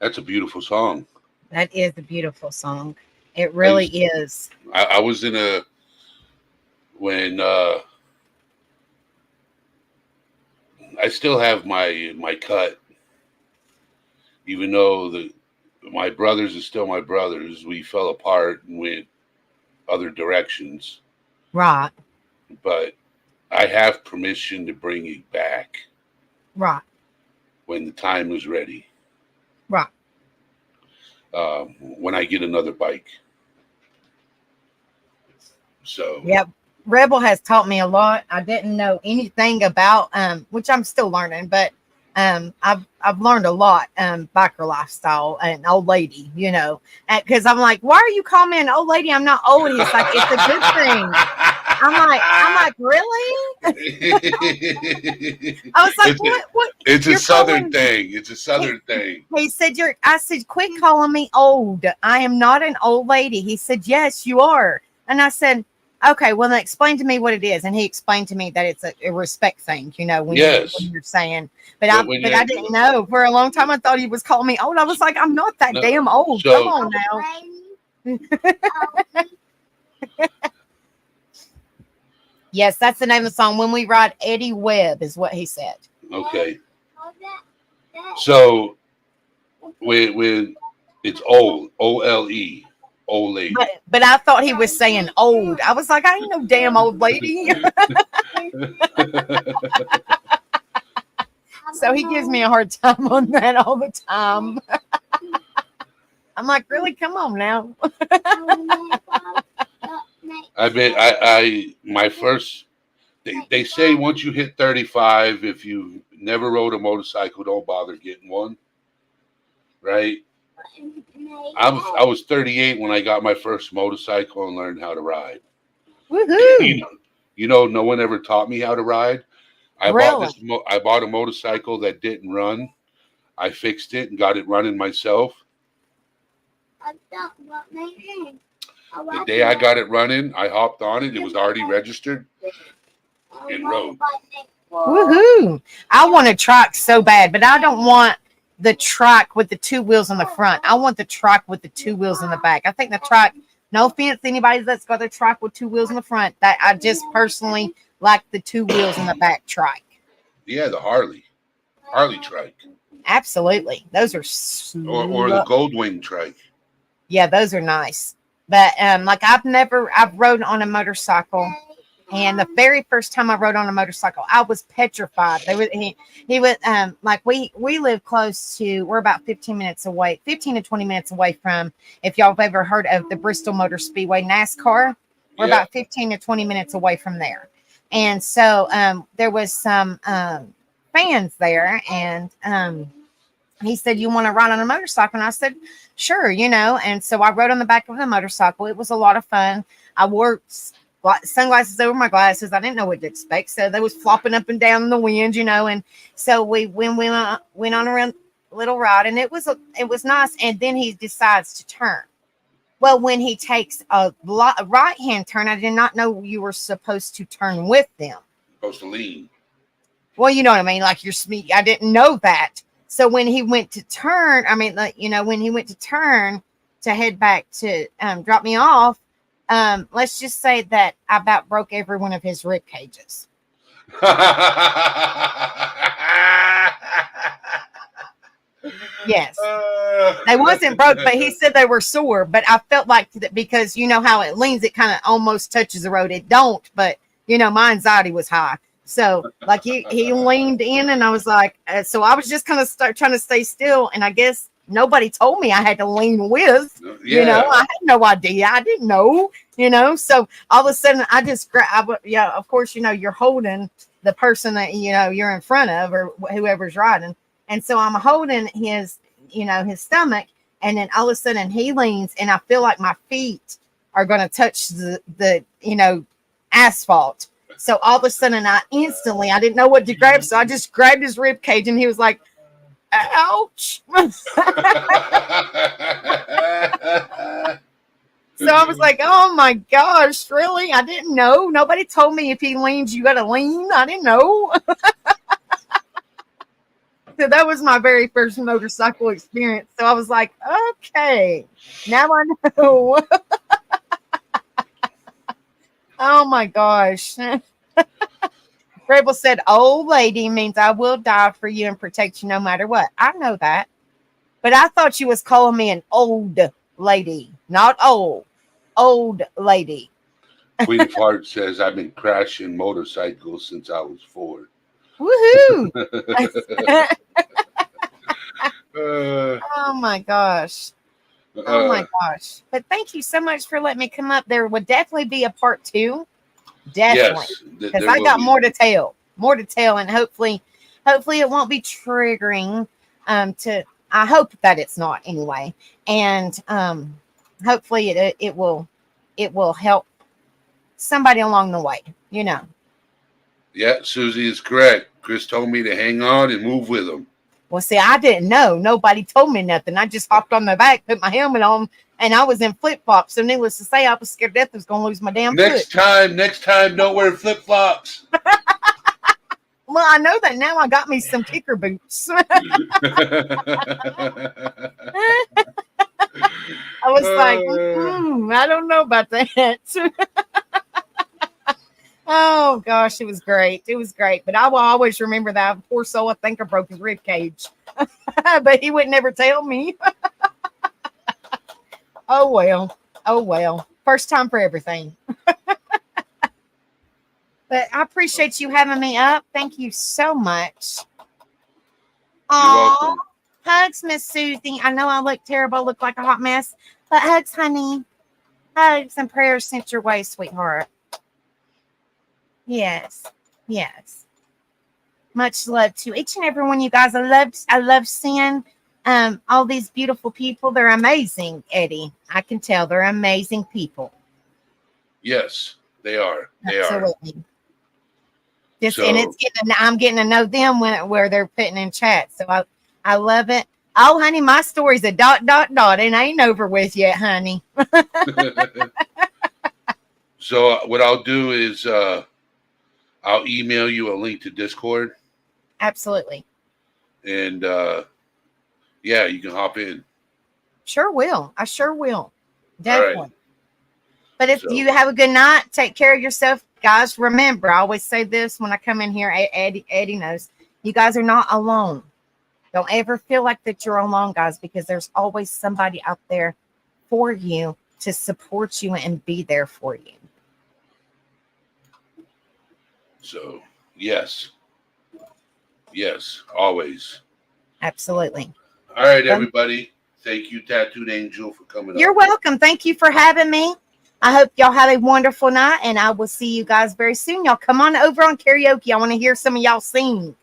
That's a beautiful song. That is a beautiful song. It really is. I was in a when I still have my cut, even though my brothers are still my brothers. We fell apart and went other directions. Right. But I have permission to bring it back. Right. When the time is ready. Right. When I get another bike. So. Yep. Rebel has taught me a lot. I didn't know anything about, which I'm still learning, but I've learned a lot, biker lifestyle and old lady, you know, because I'm like, why are you calling me an old lady? I'm not old. He's like, it's a good thing. I'm like, really? I was like, what? It's a southern thing. It's a southern thing. He said, I said, quit calling me old. I am not an old lady. He said, yes, you are. And I said, okay, well, then explain to me what it is. And he explained to me that it's a respect thing, you know, when you're saying, but I didn't know. For a long time, I thought he was calling me old. I was like, I'm not that damn old. Come on now. Yes, that's the name of the song. When We Ride, Eddie Webb is what he said. Okay. So when it's old, OLE, old lady. But I thought he was saying old. I was like, I ain't no damn old lady. So he gives me a hard time on that all the time. I'm like, really? Come on now. They say once you hit 35, if you never rode a motorcycle, don't bother getting one. Right? I was 38 when I got my first motorcycle and learned how to ride. Woohoo! No one ever taught me how to ride. I bought a motorcycle that didn't run. I fixed it and got it running myself. The day I got it running, I hopped on it. It was already registered and rode. Woohoo! I want a trike so bad, but I don't want the trike with the two wheels on the front. I want the trike with the two wheels in the back. I think the trike, no offense to anybody that's got their trike with two wheels in the front, that I just personally like the two wheels in the back trike. Yeah, the Harley trike. Absolutely. Those are or the Goldwing trike. Yeah, those are nice. But like I've rode on a motorcycle, and the very first time I rode on a motorcycle, I was petrified. He was like we live close to, we're about 15 to 20 minutes away from, if y'all have ever heard of the Bristol Motor Speedway NASCAR, we're about 15 to 20 minutes away from there. And so there was some fans there, and he said, "You want to ride on a motorcycle?" And I said, "Sure," And so I rode on the back of the motorcycle. It was a lot of fun. I wore sunglasses over my glasses. I didn't know what to expect, so they was flopping up and down in the wind, And so we went on a little ride, and it was nice. And then he decides to turn. Well, when he takes a right-hand turn, I did not know you were supposed to turn with them. Supposed to lean. Well, you know what I mean? Like I didn't know that. So when he went to turn, when he went to turn to head back to drop me off, let's just say that I about broke every one of his rib cages. Yes. They wasn't broke, but he said they were sore. But I felt like that because you know how it leans, it kind of almost touches the road. It don't, but my anxiety was high. So like he leaned in, and I was like, so I was just kind of trying to stay still. And I guess nobody told me I had to lean with, I had no idea. I didn't know, so all of a sudden I just of course, you're holding the person that, you're in front of, or whoever's riding. And so I'm holding his stomach, and then all of a sudden he leans, and I feel like my feet are going to touch the asphalt. So all of a sudden I didn't know what to grab. So I just grabbed his rib cage, and he was like, ouch. So I was like, oh my gosh, really? I didn't know. Nobody told me if he leans, you got to lean. I didn't know. So that was my very first motorcycle experience. So I was like, okay, now I know. Oh my gosh. Rebel said, old lady means I will die for you and protect you no matter what. I know that. But I thought you was calling me an old lady, not old lady. Queen of Hearts says, I've been crashing motorcycles since I was 4. Woohoo. Oh my gosh. Oh my gosh. But thank you so much for letting me come up. There would definitely be a part 2. Definitely. Because I got more to tell. And hopefully it won't be triggering I hope that it's not anyway. And hopefully it will help somebody along the way, Yeah, Susie is correct. Chris told me to hang on and move with him. Well, see, I didn't know. Nobody told me nothing. I just hopped on the back, put my helmet on, and I was in flip-flops. So needless to say, I was scared to death I was going to lose my damn foot. Next time, don't wear flip-flops. Well, I know that now. I got me some kicker boots. I was like, I don't know about that. Oh gosh, it was great. It was great. But I will always remember that poor soul. I think I broke his rib cage, but he would never tell me. Oh well. First time for everything. But I appreciate you having me up. Thank you so much. You're welcome. Hugs, Miss Susie. I know I look terrible, look like a hot mess, but hugs, honey. Hugs and prayers sent your way, sweetheart. Yes. Yes. Much love to each and every one of you guys. I love seeing all these beautiful people. They're amazing, Eddie. I can tell they're amazing people. Yes, they are. They Absolutely. are. Just So- and I'm getting to know them where they're putting in chat. So I love it. Oh, honey, my story's a ... and I ain't over with yet, honey. So what I'll do is I'll email you a link to Discord, Absolutely. and yeah, you can hop in. Sure will. I sure will. All Definitely. right. But if So- you have a good night, take care of yourself. Guys, remember, I always say this when I come in here. Eddie knows. You guys are not alone. Don't ever feel like that you're alone, guys, because there's always somebody out there for you to support you and be there for you. So yes, always. Absolutely. All right, everybody. Thank you, Tattooed Angel, for coming You're up. welcome. Thank you for having me. I hope y'all have a wonderful night, and I will see you guys very soon. Y'all come on over on karaoke. I want to hear some of y'all sing.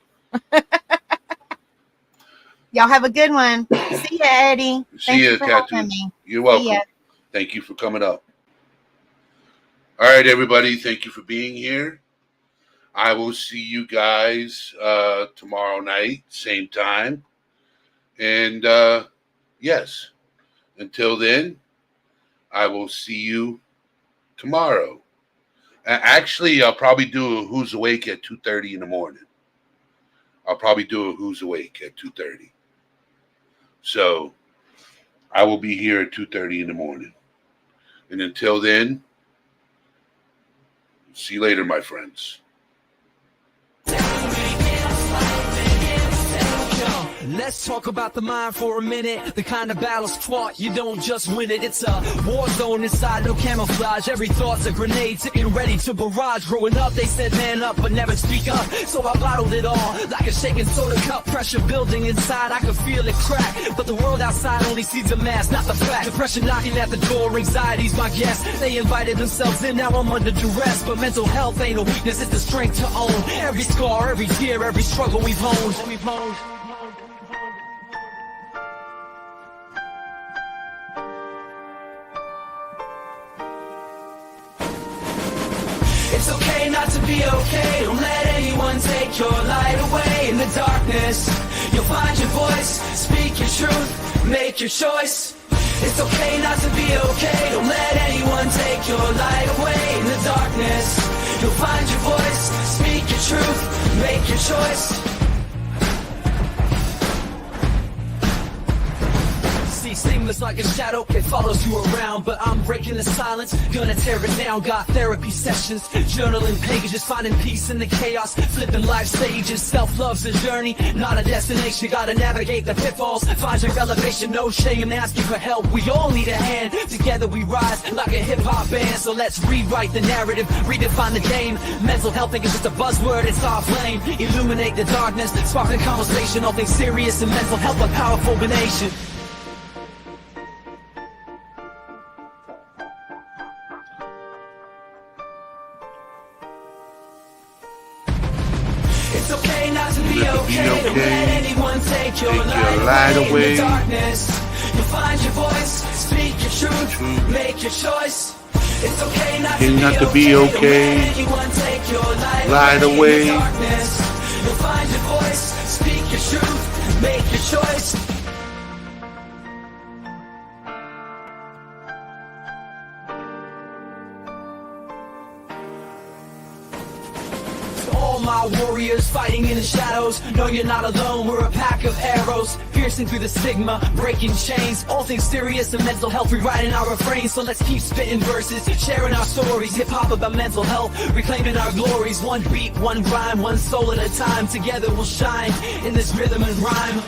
Y'all have a good one. See ya, Eddie. See ya, you for having Tattooed. me. You're welcome. ya. Thank you for coming up. All right, everybody. Thank you for being here. I will see you guys tomorrow night, same time. And yes, until then, I will see you tomorrow. Actually, I'll probably do a Who's Awake at 2:30 in the morning. I'll probably do a Who's Awake at 2:30. So I will be here at 2:30 in the morning. And until then, see you later, my friends. Let's talk about the mind for a minute. The kind of battle's fought, you don't just win it. It's a war zone inside, no camouflage. Every thought's a grenade, sitting ready to barrage. Growing up, they said man up, but never speak up. So I bottled it all, like a shaking soda cup. Pressure building inside, I could feel it crack. But the world outside only sees the mask, not the fact. Depression knocking at the door, anxiety's my guest. They invited themselves in, now I'm under duress. But mental health ain't a weakness, it's the strength to own. Every scar, every tear, every struggle we've honed. It's okay not to be okay. Don't let anyone take your light away. In the darkness, you'll find your voice. Speak your truth, make your choice. It's okay not to be okay. Don't let anyone take your light away. In the darkness, you'll find your voice. Speak your truth, make your choice. Seamless like a shadow, it follows you around. But I'm breaking the silence, gonna tear it down. Got therapy sessions, journaling pages, finding peace in the chaos, flipping life stages. Self-love's a journey, not a destination. Gotta navigate the pitfalls, find your elevation. No shame asking for help, we all need a hand. Together we rise like a hip-hop band. So let's rewrite the narrative, redefine the game. Mental health ain't just a buzzword, it's our flame. Illuminate the darkness, spark the conversation. All things serious and mental health, a powerful nation. It's okay not to be okay. Don't let anyone take your light light away. In the away. darkness, you'll find your voice. Speak your truth, make your choice. It's okay not to be okay. Don't let anyone take your light away. In the darkness, you'll find your voice. Speak your truth, make your choice. All my warriors fighting in the shadows. No, you're not alone, we're a pack of arrows. Piercing through the stigma, breaking chains. All things serious and mental health, rewriting our refrains. So let's keep spitting verses, sharing our stories. Hip-hop about mental health, reclaiming our glories. One beat, one rhyme, one soul at a time. Together we'll shine in this rhythm and rhyme.